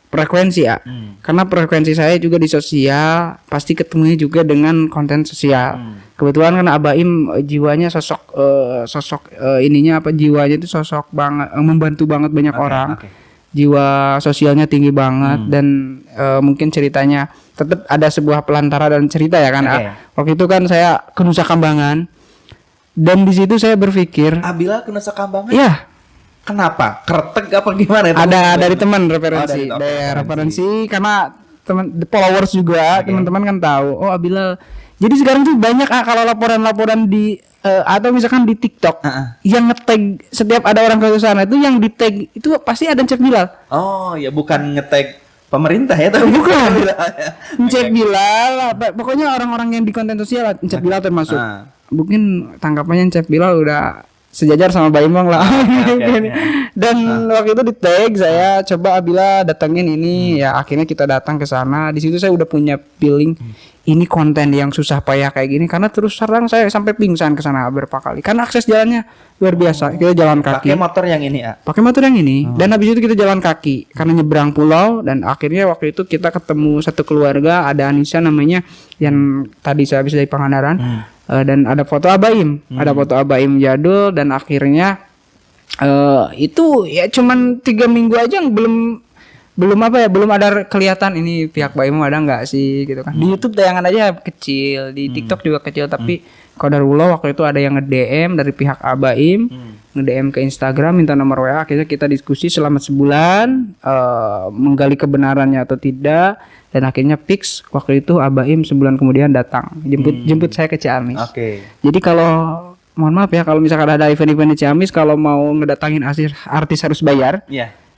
frekuensi ya. Karena frekuensi saya juga di sosial, pasti ketemunya juga dengan konten sosial. Kebetulan kan Abaim jiwanya sosok ininya apa, jiwanya itu sosok banget, membantu banget banyak orang. Jiwa sosialnya tinggi banget dan mungkin ceritanya tetap ada sebuah pelantara dan cerita ya kan. Waktu itu kan saya ke Nusa Kambangan. Dan di situ saya berpikir, Abila ke Nusa Kambangan? Iya. Kenapa? Kretek apa gimana itu? Ada dari teman referensi. Dari referensi karena teman followers juga, teman-teman kan tahu. Oh, Abila. Jadi sekarang tuh banyak kalau laporan-laporan di atau misalkan di TikTok yang nge-tag setiap ada orang ke sana itu yang di-tag itu pasti ada Cep Bilal. Oh, ya bukan nge-tag pemerintah ya, tapi bukan. Cep Bilal, pokoknya orang-orang yang di konten sosial Cep Bilal termasuk. Mungkin tanggapannya Cep Bilal udah sejajar sama Baimong lah. Dan waktu itu di tag saya coba Abila datangin ini ya, akhirnya kita datang ke sana. Di situ saya udah punya feeling ini konten yang susah payah kayak gini karena terus terang saya sampai pingsan ke sana beberapa kali karena akses jalannya luar biasa. Kita jalan kaki. Pakai motor yang ini ya. Pakai motor yang ini dan habis itu kita jalan kaki karena nyebrang pulau dan akhirnya waktu itu kita ketemu satu keluarga, ada Anissa namanya yang tadi saya habis dari Pangandaran. Dan ada foto Abaim, ada foto Abaim jadul dan akhirnya itu ya cuman 3 minggu aja belum ada kelihatan ini pihak Baim ada nggak sih gitu kan. Di YouTube tayangan aja kecil, di TikTok juga kecil tapi qadarullah waktu itu ada yang nge-DM dari pihak Abaim, nge-DM ke Instagram minta nomor WA, akhirnya kita diskusi selama sebulan menggali kebenarannya atau tidak. Dan akhirnya fix waktu itu Abaim sebulan kemudian datang jemput saya ke Ciamis. Jadi kalau mohon maaf ya kalau misalkan ada event-event di Ciamis kalau mau ngedatangin artis harus bayar.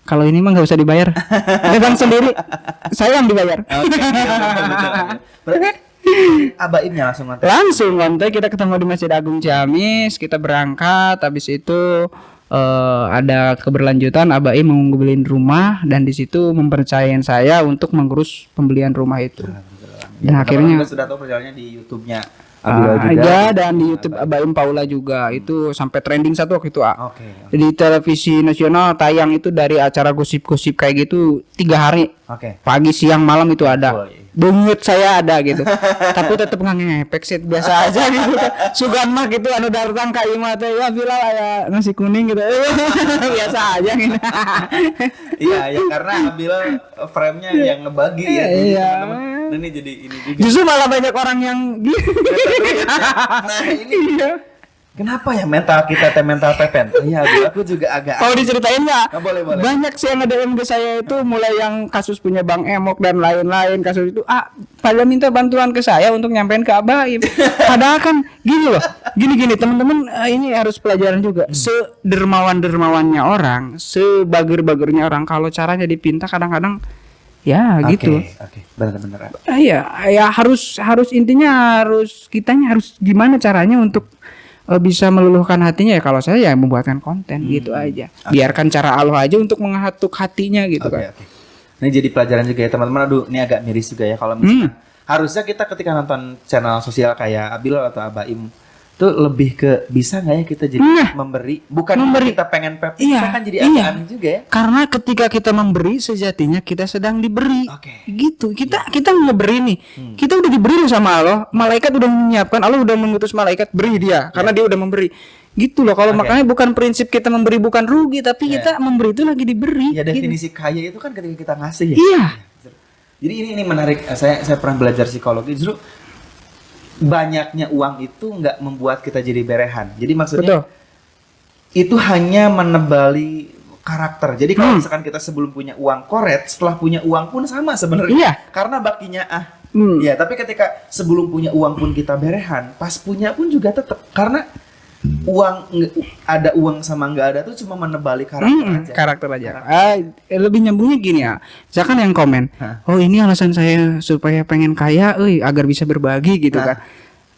Kalau ini mah nggak usah dibayar. Datang sendiri. Saya yang dibayar. Berarti Abaimnya langsung ngontek. Langsung ngontek, kita ketemu di Masjid Agung Ciamis, kita berangkat, habis itu ada keberlanjutan Abaim mau ngebeliin rumah dan di situ mempercayain saya untuk mengurus pembelian rumah itu. Dan akhirnya sudah tahu perjalanannya di YouTube-nya juga dan di YouTube Abaim Paula juga itu sampai trending 1 waktu itu. Di televisi nasional tayang itu dari acara gosip-gosip kayak gitu 3 hari. Pagi siang malam itu ada. Bungit saya ada gitu. Tapi tetep ngepek sih biasa aja gitu. Sugan mah gitu anu datang ka imah teh ya Bilal aya nasi kuning gitu. Biasa aja gitu. Iya karena Bilal frame-nya yang ngebagi ya teman-teman. Nah, ini jadi ini juga. Justru malah banyak orang yang gitu. Nah, ini kenapa ya mental kita mental pepen? Iya, aku juga agak. Mau diceritain nggak? Boleh. Banyak sih yang nge-DM ke saya itu mulai yang kasus punya Bang Emok dan lain-lain kasus itu pada minta bantuan ke saya untuk nyampein ke Abaim. Padahal kan gini loh, gini teman-teman ini harus pelajaran juga. Sedermawan-dermawannya orang, sebager-bagernya orang kalau caranya dipinta kadang-kadang ya gitu. Benar-benar. Ya harus intinya kitanya harus gimana caranya untuk bisa meluluhkan hatinya ya kalau saya ya membuatkan konten gitu aja. Biarkan cara Allah aja untuk menghatuk hatinya gitu kan. Ini jadi pelajaran juga ya teman-teman. Aduh, ini agak miris juga ya kalau misalnya harusnya kita ketika nonton channel sosial kayak Abilal atau Abaim tuh lebih ke bisa nggak ya kita jadi memberi, bukan memberi kita pengen pep, kita kan jadi agak aneh juga ya. Karena ketika kita memberi sejatinya kita sedang diberi. Gitu. Kita ngeberi nih. Kita udah diberi sama Allah. Malaikat udah menyiapkan, Allah udah mengutus malaikat beri dia karena dia udah memberi. Gitu loh. Kalau makanya bukan prinsip kita memberi bukan rugi, tapi kita memberi itu lagi diberi. Ya definisi kaya itu kan ketika kita ngasih ya. Iya. Jadi ini menarik. Saya pernah belajar psikologi. Justru banyaknya uang itu nggak membuat kita jadi berehan. Jadi maksudnya itu hanya menebali karakter. Jadi kalau misalkan kita sebelum punya uang koret, setelah punya uang pun sama sebenarnya. Karena bakinya ya, tapi ketika sebelum punya uang pun kita berehan, pas punya pun juga tetap. Karena ada uang sama nggak ada tuh cuma menebali karakter aja. Karakter aja. Lebih nyambungnya gini ya. Misalkan yang komen, oh ini alasan saya supaya pengen kaya, agar bisa berbagi gitu kan.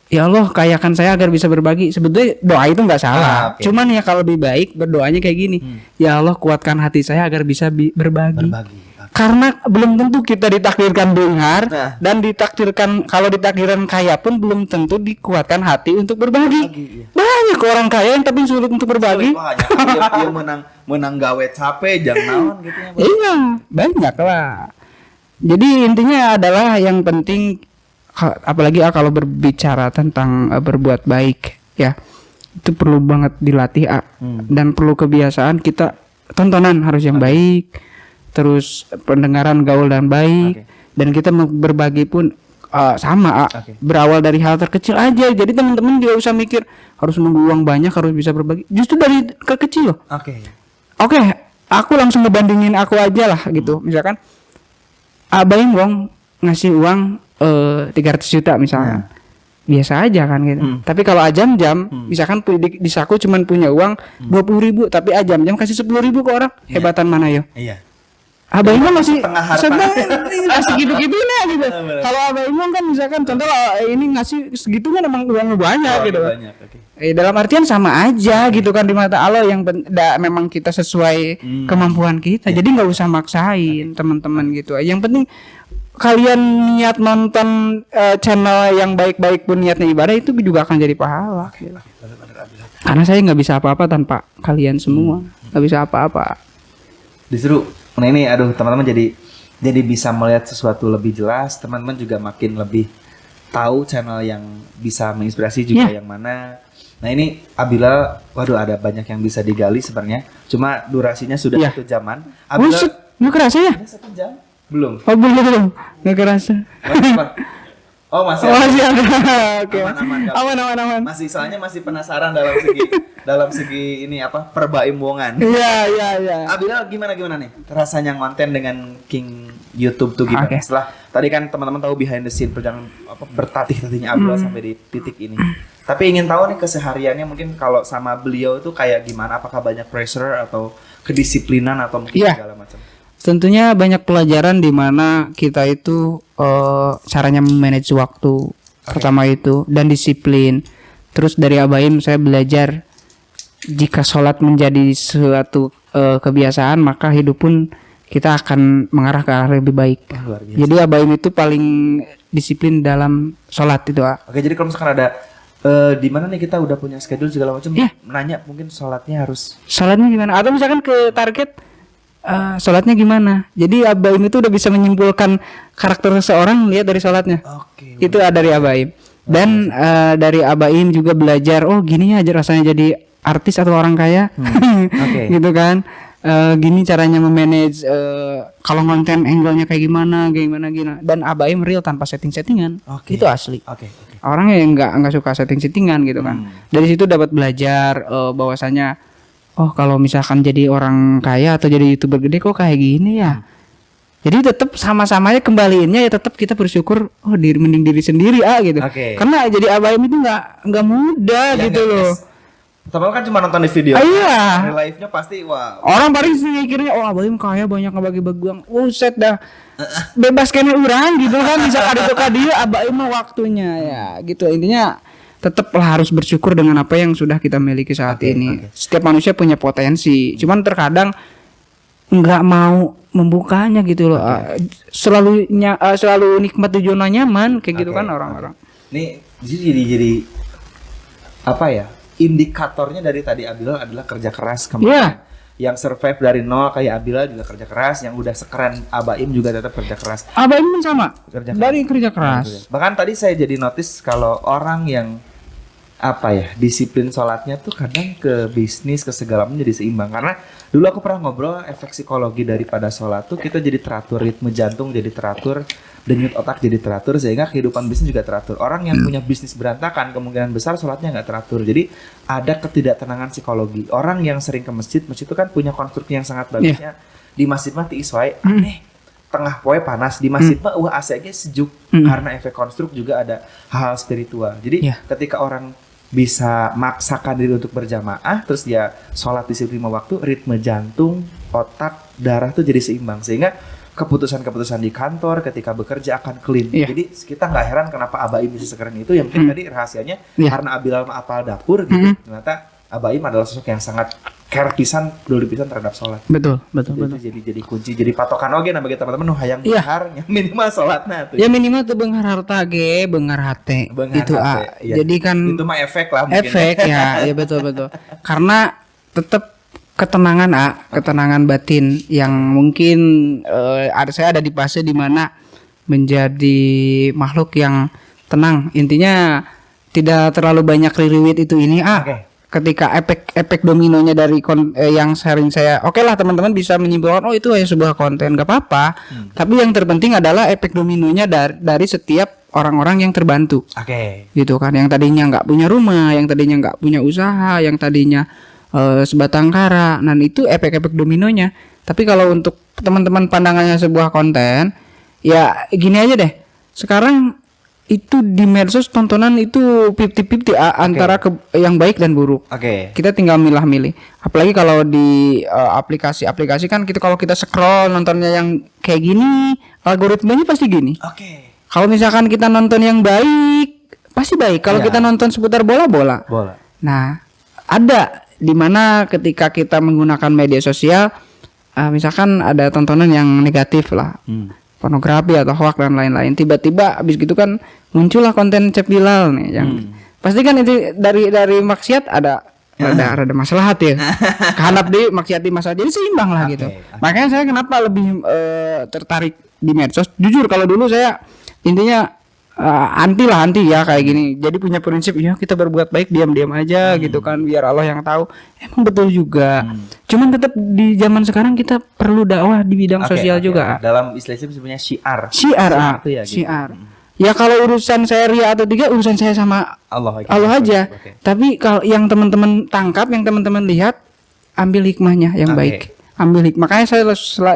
Ya Allah, kayakan saya agar bisa berbagi. Sebetulnya doa itu nggak salah. Cuman ya kalau lebih baik berdoanya kayak gini. Ya Allah, kuatkan hati saya agar bisa berbagi. Karena belum tentu kita ditakdirkan dengar dan kalau ditakdirkan kaya pun belum tentu dikuatkan hati untuk berbagi. Banyak orang kaya yang tapi sulit untuk berbagi. Dia menang gawe capek jangan naon gitu ya. Iya, banyak lah. Jadi intinya adalah yang penting, apalagi kalau berbicara tentang berbuat baik ya, itu perlu banget dilatih dan perlu kebiasaan kita. Tontonan harus yang baik, terus pendengaran gaul dan baik, dan kita berbagi pun sama berawal dari hal terkecil aja. Jadi teman-teman tidak usah mikir harus nunggu uang banyak harus bisa berbagi, justru dari kecil loh. Oke, aku langsung ngebandingin aku aja lah gitu. Misalkan Abaim Wong ngasih uang 300 juta misalkan, biasa aja kan gitu. Tapi kalau Ajam-Jam misalkan di saku cuman punya uang 20.000, tapi Ajam-Jam kasih 10.000 ke orang, hebatan mana yo? Iya. Abah Imam masih ngasih gitu-gitu nah gitu. Kalau Abah Imam kan misalkan contoh ini ngasih segitu kan emang uangnya banyak gitu. Banyak, dalam artian sama aja gitu kan di mata Allah, yang memang kita sesuai kemampuan kita. Jadi nggak usah maksain teman-teman gitu. Yang penting kalian niat nonton channel yang baik-baik pun niatnya ibadah, itu juga akan jadi pahala. Karena saya nggak bisa apa-apa tanpa kalian semua, nggak bisa apa-apa. Disuruh ini teman-teman jadi bisa melihat sesuatu lebih jelas. Teman-teman juga makin lebih tahu channel yang bisa menginspirasi juga yang mana. Nah ini Abilal, waduh ada banyak yang bisa digali sebenarnya. Cuma durasinya sudah 1 jaman. Abilal nggak kerasa ya? 1 jam? Belum. Oh belum, nggak kerasa. Oh masih ada. Oke. Aman. Soalnya masih penasaran dalam segi ini apa perbaimbongan. Iya. Abilal gimana nih rasanya ngonten dengan King YouTube tuh gimana? Setelah tadi kan teman-teman tahu behind the scene perjalanan bertatih-tatihnya Abilal sampai di titik ini. Tapi ingin tahu nih kesehariannya mungkin kalau sama beliau itu kayak gimana? Apakah banyak pressure atau kedisiplinan atau mungkin segala macam? Tentunya banyak pelajaran di mana kita itu caranya memanage waktu pertama itu dan disiplin. Terus dari Abaim saya belajar jika sholat menjadi suatu kebiasaan, maka hidup pun kita akan mengarah ke arah lebih baik. Jadi Abaim itu paling disiplin dalam sholat itu. Oke, jadi kalau misalkan ada di mana nih kita udah punya schedule segala macam, nanya mungkin sholatnya gimana, atau misalkan ke target sholatnya gimana. Jadi Abaim itu udah bisa menyimpulkan karakter seseorang lihat dari sholatnya. Itu dari Abaim. Dan dari Abaim juga belajar, oh gini aja rasanya jadi artis atau orang kaya. Gitu kan. Gini caranya memanage kalau konten angle-nya kayak gimana. Dan Abaim real tanpa setting-settingan. Itu asli. Orangnya yang nggak suka setting-settingan gitu kan. Dari situ dapat belajar bahwasanya oh kalau misalkan jadi orang kaya atau jadi YouTuber gede kok kayak gini ya. Jadi tetap sama-samanya kembaliinnya ya tetap kita bersyukur, oh mending diri sendiri gitu. Karena jadi Abaim itu nggak mudah gitu loh. Teman kan cuma nonton di video. Iya. Real life-nya pasti wah. Orang paling mikirnya oh Abaim kaya banyak ngebagi-bagi uang. Set dah. Bebas kene urang gitu kan, bisa kadang dia Abaim mah waktunya ya gitu. Intinya tetaplah harus bersyukur dengan apa yang sudah kita miliki saat ini. Setiap manusia punya potensi, cuman terkadang nggak mau membukanya gitu loh. Selalu nikmat di zona nyaman kayak gitu kan orang-orang. Nih jadi apa ya? Indikatornya dari tadi Abilal adalah kerja keras kemarin. Yang survive dari nol kayak Abilal juga kerja keras, yang udah sekeren Abaim juga tetap kerja keras. Abaim pun sama. Kerja keras. Bahkan tadi saya jadi notice kalau orang yang disiplin sholatnya tuh kadang ke bisnis, ke segala menjadi seimbang. Karena dulu aku pernah ngobrol efek psikologi daripada sholat tuh kita jadi teratur, ritme jantung jadi teratur, denyut otak jadi teratur, sehingga kehidupan bisnis juga teratur. Orang yang punya bisnis berantakan kemungkinan besar sholatnya nggak teratur. Jadi ada ketidaktenangan psikologi. Orang yang sering ke masjid itu kan punya konstruksi yang sangat bagusnya. Di masjid mah iswai aneh. Tengah poe panas, di masjid mah AC-nya sejuk. Karena efek konstruk juga ada hal spiritual. Jadi ketika orang bisa maksakan diri untuk berjamaah, terus dia sholat di situ 5 waktu, ritme jantung, otak, darah tuh jadi seimbang, sehingga keputusan-keputusan di kantor ketika bekerja akan clean. Iya. Jadi kita nggak heran kenapa Abaim bisa sekeren itu. Yang mungkin tadi rahasianya karena Abilal mah apal dapur gitu. Ternyata Abaim adalah sosok yang sangat care pisan, peduli pisan terhadap sholat. Betul. Itu jadi kunci, jadi patokan oge nah bagi teman-teman nu hayang benghar nya minimal sholatna tuh. Ya minimal tuh beunghar harta ge, beunghar hate. Beunghar Itu hate, iya. Jadi kan Itu mah efek lah mungkin. efek ya betul. Karena tetap ketenangan ketenangan batin yang mungkin saya ada di fase dimana menjadi makhluk yang tenang. Intinya tidak terlalu banyak ririwit itu ini Oke. Ketika efek dominonya dari yang sering saya oke lah teman-teman bisa menyimpulkan oh itu hanya sebuah konten gak apa-apa. Tapi yang terpenting adalah efek dominonya dari setiap orang-orang yang terbantu. Oke. Gitu kan, yang tadinya nggak punya rumah, yang tadinya nggak punya usaha, yang tadinya sebatang kara. Nah itu efek-efek dominonya. Tapi kalau untuk teman-teman pandangannya sebuah konten, ya gini aja deh. Sekarang itu di medsos tontonan itu 50-50 antara yang baik dan buruk. Oke. Kita tinggal milah-milih. Apalagi kalau di aplikasi-aplikasi kan kalau kita scroll nontonnya yang kayak gini, algoritmanya pasti gini. Oke. Kalau misalkan kita nonton yang baik, pasti baik. Kalau kita nonton seputar bola. Nah, ada di mana ketika kita menggunakan media sosial, misalkan ada tontonan yang negatif lah, pornografi atau hoax dan lain-lain. Tiba-tiba abis gitu kan muncullah konten Cep Bilal nih, yang pasti kan itu dari maksiat ada masalah ya. Kehanap di maksiat di masalah, jadi seimbang lah gitu. Makanya saya kenapa lebih tertarik di medsos. Jujur kalau dulu saya intinya anti ya kayak gini. Jadi punya prinsip ya kita berbuat baik diam-diam aja gitu kan biar Allah yang tahu. Emang betul juga. Cuman tetap di zaman sekarang kita perlu dakwah di bidang sosial juga. Dalam istilah Islam sebenarnya syiar. Itu ya, syiar. Ya kalau urusan saya ria atau tidak urusan saya sama Allah aja. Tapi kalau yang teman-teman tangkap, yang teman-teman lihat, ambil hikmahnya yang baik. Ambil hikmah. Makanya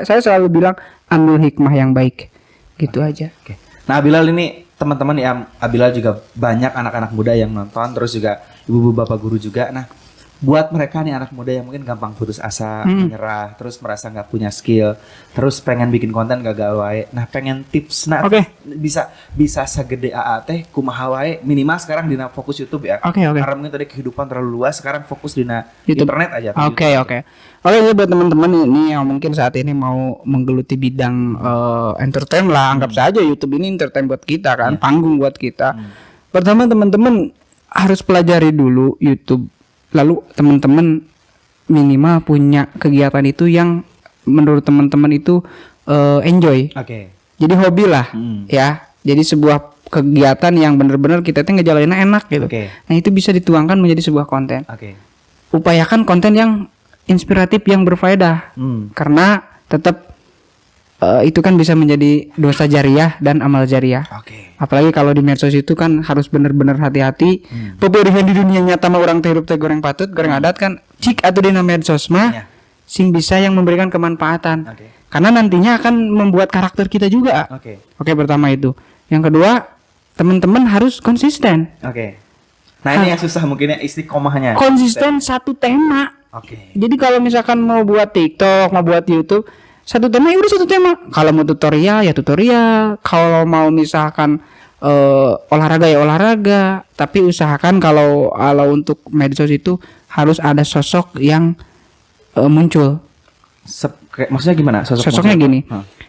saya selalu bilang ambil hikmah yang baik. Gitu aja. Nah, Abilal ini teman-teman ya, Abilal juga banyak anak-anak muda yang nonton, terus juga ibu-ibu bapak guru juga. Nah, buat mereka nih anak muda yang mungkin gampang putus asa, menyerah, terus merasa nggak punya skill, terus pengen bikin konten gagal wae. Nah, pengen tips bisa segede AA teh kumaha wae, minimal sekarang dina fokus YouTube ya. Karena mungkin tadi kehidupan terlalu luas, sekarang fokus dina internet aja. Oke, ini buat teman-teman ini yang mungkin saat ini mau menggeluti bidang entertain lah, anggap saja YouTube ini entertain buat kita kan, panggung buat kita. Pertama teman-teman harus pelajari dulu YouTube. Lalu teman-teman minimal punya kegiatan itu yang menurut teman-teman itu enjoy. Jadi hobi lah, ya. Jadi sebuah kegiatan yang benar-benar kita tuh ngejalaninnya enak gitu. Nah itu bisa dituangkan menjadi sebuah konten. Upayakan konten yang inspiratif, yang berfaedah, karena tetap itu kan bisa menjadi dosa jariah dan amal jariah. Apalagi kalau di medsos itu kan harus benar-benar hati-hati. Peberihan di dunia nyata mah orang teh hirup teh goreng patut, goreng adat kan. Cik atuh dina medsos mah sing bisa yang memberikan kemanfaatan. Karena nantinya akan membuat karakter kita juga. Oke, pertama itu. Yang kedua, teman-teman harus konsisten. Nah, ini yang susah mungkin ya istiqomahnya. Konsisten satu tema. Jadi kalau misalkan mau buat TikTok, mau buat YouTube, satu tema ya udah satu tema. Kalau mau tutorial ya tutorial. Kalau mau misalkan olahraga ya olahraga. Tapi usahakan kalau untuk medsos itu harus ada sosok yang muncul. Maksudnya gimana? Sosoknya gini.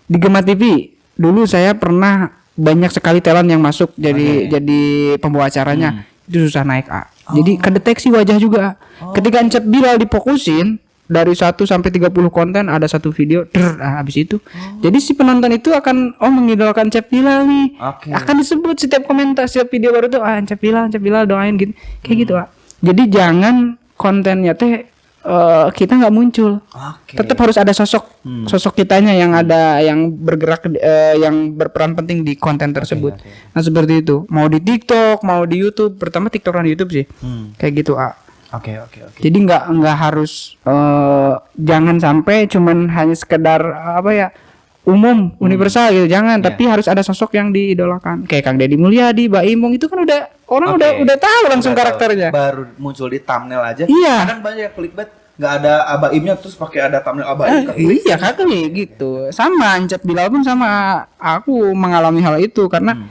Di Gema TV dulu saya pernah banyak sekali talent yang masuk jadi pembawa acaranya. Itu susah naik Jadi kedeteksi wajah juga. Ketika Cep Bilal difokusin dari 1 sampai 30 konten ada satu video habis itu. Jadi si penonton itu akan mengidolakan Cep Bilal nih. Akan disebut setiap komentar, setiap video baru tuh Cep Bilal doain gitu. Kayak gitu, Jadi jangan kontennya teh kita nggak muncul. Tetap harus ada sosok kitanya yang ada yang bergerak yang berperan penting di konten tersebut. Nah, seperti itu. Mau di TikTok, mau di YouTube, pertama TikTok dan YouTube sih. Kayak gitu, Jadi nggak harus jangan sampai cuman hanya sekedar umum universal gitu, jangan. Tapi harus ada sosok yang diidolakan. Kayak Kang Deddy Mulyadi, Mbak Imong itu kan udah Orang Oke. udah tahu langsung Udah tahu. karakternya. Baru muncul di thumbnail aja. Iya. Kadang banyak yang clickbait nggak ada abaimnya terus pakai ada thumbnail abaim. Iya kagak nih gitu. Sama Ancet Bilal pun sama aku mengalami hal itu karena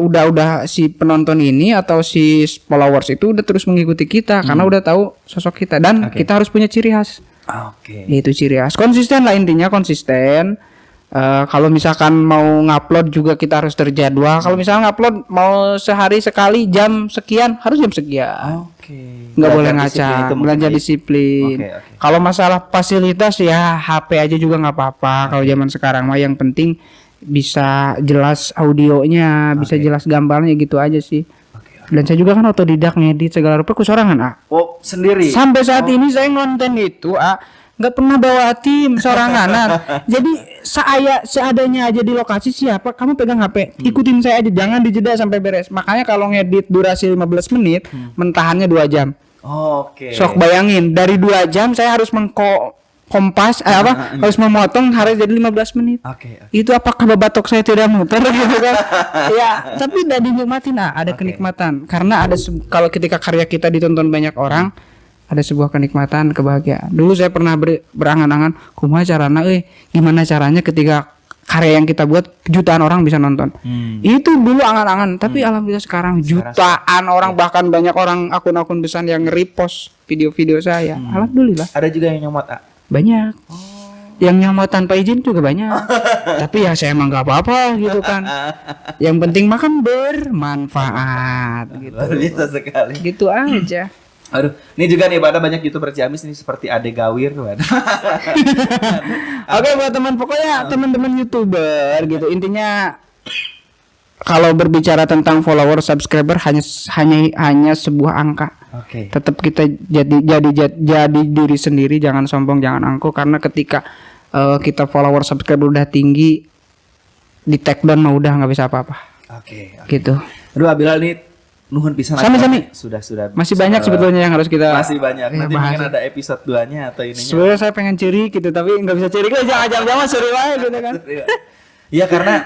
udah si penonton ini atau si followers itu udah terus mengikuti kita karena udah tahu sosok kita dan kita harus punya ciri khas. Oke. Itu ciri khas. Konsisten lah intinya konsisten. Kalau misalkan mau ngupload juga kita harus terjadwal. Kalau misalnya ngupload mau sehari sekali jam sekian harus jam sekian. Oke. Nggak Belajar boleh disiplin ngaca, itu mungkin belajar ya. disiplin. Oke. Kalau masalah fasilitas ya HP aja juga nggak apa-apa. Kalau zaman sekarang mah yang penting bisa jelas audionya, bisa jelas gambarnya gitu aja sih. Oke. Dan saya juga kan otodidak ngedit segala rupa kusorangan Oh, sendiri. Sampai saat ini saya ngonten itu nggak pernah bawa tim soranganan. Jadi saya seadanya aja di lokasi siapa kamu pegang HP ikutin saya aja jangan dijeda sampai beres. Makanya kalau ngedit durasi 15 menit mentahannya 2 jam. Oke. Sok bayangin dari 2 jam saya harus kompas harus memotong harus jadi 15 menit. Oke. Itu apakah batok saya tidak muter gitu kan? Ya, tapi udah dinikmatin ada kenikmatan karena ada kalau ketika karya kita ditonton banyak orang ada sebuah kenikmatan, kebahagiaan. Dulu saya pernah berangan-angan kumaha carana gimana caranya ketika karya yang kita buat jutaan orang bisa nonton. Itu dulu angan-angan, tapi alhamdulillah sekarang jutaan orang bahkan banyak orang akun-akun besar yang repost video-video saya. Alhamdulillah. Ada juga yang nyomot, Banyak. Yang nyomot tanpa izin juga banyak. Tapi ya saya emang gak apa-apa gitu kan. Yang penting makan bermanfaat gitu. Luar biasa sekali. Gitu aja. Aduh, ini juga nih pada banyak YouTuber Ciamis nih seperti Ade Gawir tuh. Oke, buat teman-teman YouTuber gitu. Intinya kalau berbicara tentang follower, subscriber hanya sebuah angka. Oke. Tetap kita jadi diri sendiri, jangan sombong, jangan angkuh karena ketika kita follower subscriber udah tinggi di take down mah udah nggak bisa apa-apa. Oke. Gitu. Aduh, Abilal nih nuhun pisan. Sami-sami. Sudah. Masih banyak sebetulnya yang harus kita Masih banyak. Nanti bahas. mungkin ada episode 2-nya atau ininya. Sebenarnya saya pengen ciri gitu tapi nggak bisa ciri lah jangan suri wae gitu kan. Iya, karena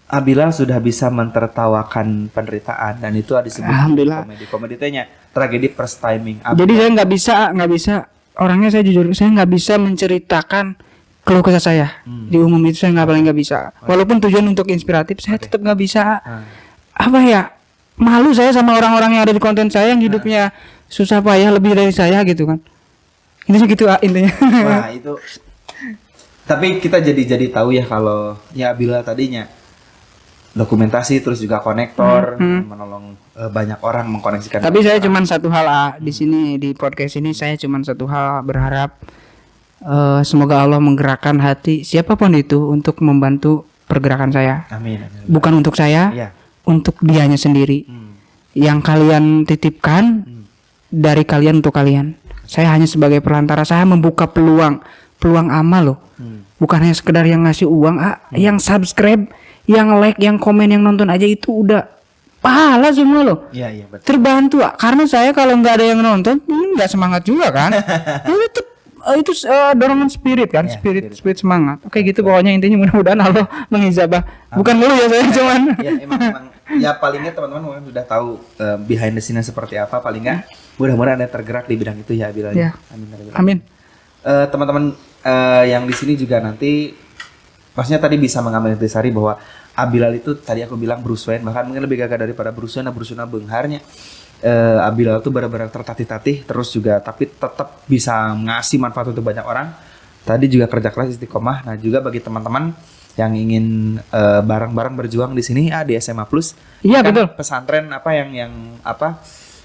Abilal sudah bisa mentertawakan penderitaan dan itu ada disebut Alhamdulillah. komedi tehnya tragedi first timing. Jadi saya nggak bisa orangnya saya jujur saya nggak bisa menceritakan keluh kesah saya di umum itu saya paling nggak bisa. Walaupun tujuan untuk inspiratif saya tetap nggak bisa. Apa ya? Malu saya sama orang-orang yang ada di konten saya yang hidupnya susah payah lebih dari saya gitu kan. Ini gitu intinya. Wah, itu. Tapi kita jadi tahu ya kalau ya Abilal tadinya dokumentasi terus juga konektor menolong banyak orang mengkoneksikan. Tapi saya cuman satu hal di sini di podcast ini saya cuman satu hal berharap semoga Allah menggerakkan hati siapapun itu untuk membantu pergerakan saya. Amin. Bukan untuk saya, Iya. untuk dianya sendiri. Yang kalian titipkan dari kalian untuk kalian. Saya hanya sebagai perantara, saya membuka peluang amal loh. Bukan hanya sekedar yang ngasih uang, yang subscribe, yang like, yang komen, yang nonton aja itu udah pahala semua loh. Iya, betul. Terbantu karena saya kalau nggak ada yang nonton, nggak semangat juga kan. Itu dorongan spirit kan, spirit semangat. Oke gitu pokoknya intinya mudah-mudahan Allah mengijabah. Bukan dulu ya saya cuman. Ya emang ya paling nggak teman-teman mungkin sudah tahu behind the scene seperti apa, paling nggak mudah-mudahan ada tergerak di bidang itu ya Abilal. Ya. Amin. Amin. Teman-teman yang di sini juga nanti maksudnya tadi bisa mengambil intisari bahwa Abilal itu tadi aku bilang Bruce Wayne, bahkan mungkin lebih gagah daripada Bruce Wayne beungharnya. Abilal tuh benar-benar tertatih-tatih terus juga tapi tetap bisa ngasih manfaat untuk banyak orang. Tadi juga kerja keras istiqomah. Nah, juga bagi teman-teman yang ingin bareng-bareng berjuang di sini di SMA Plus. Iya, Kan betul. Pesantren yang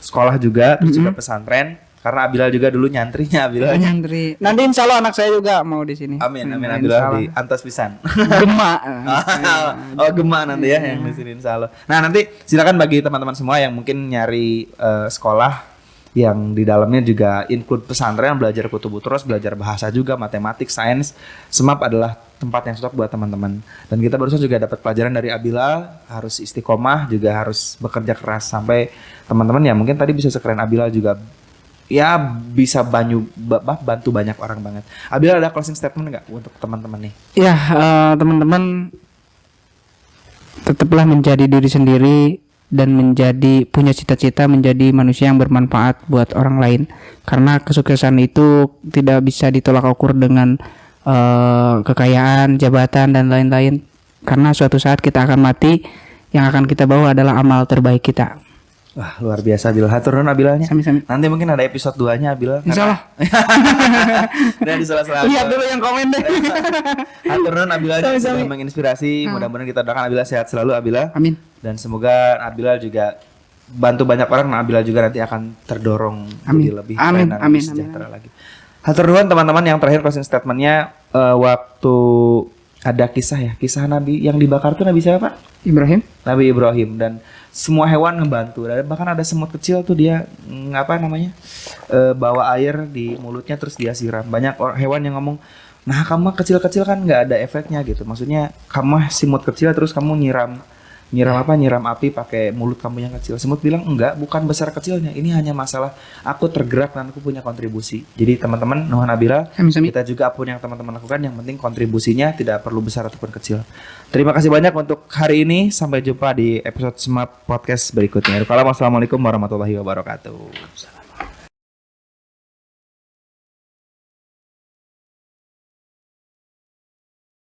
sekolah juga terus juga pesantren. Karena Abilal juga dulu nyantrinya Abilal. Nyantri. Nanti insya Allah anak saya juga mau di sini. Amin Abilal di Antos pisan. Gema. Oh, Gema nanti ya yang di sini insya Allah. Nah, nanti silakan bagi teman-teman semua yang mungkin nyari sekolah yang di dalamnya juga include pesantren, belajar kutubu terus, belajar bahasa juga, matematik, sains. SMAP adalah tempat yang cocok buat teman-teman. Dan kita barusan juga dapat pelajaran dari Abilal, harus istiqomah, juga harus bekerja keras sampai teman-teman ya mungkin tadi bisa sekeren Abilal juga ya bisa bantu banyak orang banget. Abilal ada closing statement nggak untuk teman-teman nih? Ya teman-teman tetaplah menjadi diri sendiri, dan punya cita-cita menjadi manusia yang bermanfaat buat orang lain. Karena kesuksesan itu tidak bisa ditolak ukur dengan kekayaan, jabatan dan lain-lain. Karena suatu saat kita akan mati, yang akan kita bawa adalah amal terbaik kita. Wah, luar biasa Abil. Hatur nuhun Abilnya. Sami-sami. Nanti mungkin ada episode 2-nya Abil. Insyaallah. Dan di salah-salah. Lihat dulu yang komen deh. Hatur nuhun Abilnya sudah Sami-sami. menginspirasi. Mudah-mudahan kita doakan Abila sehat selalu Abila. Amin. Dan semoga Abila juga bantu banyak orang. Nah, Abila juga nanti akan terdorong Amin. jadi lebih Amin. keren dan Amin. lebih sejahtera lagi. Hatur nuhun teman-teman, yang terakhir closing statementnya waktu ada kisah Nabi yang dibakar tuh Nabi siapa Pak? Ibrahim. Nabi Ibrahim, dan semua hewan ngebantu, dan bahkan ada semut kecil tuh dia bawa air di mulutnya terus dia siram. Banyak hewan yang ngomong, nah kamu kecil-kecil kan nggak ada efeknya gitu, maksudnya kamu semut kecil terus kamu nyiram api pakai mulut kamu yang kecil. Semut bilang enggak, bukan besar kecilnya, ini hanya masalah aku tergerak dan aku punya kontribusi. Jadi teman-teman, nuhun Abila, Sami-sami. kita juga apapun yang teman-teman lakukan, yang penting kontribusinya tidak perlu besar ataupun kecil. Terima kasih banyak untuk hari ini, sampai jumpa di episode Smart Podcast berikutnya. Assalamualaikum warahmatullahi wabarakatuh.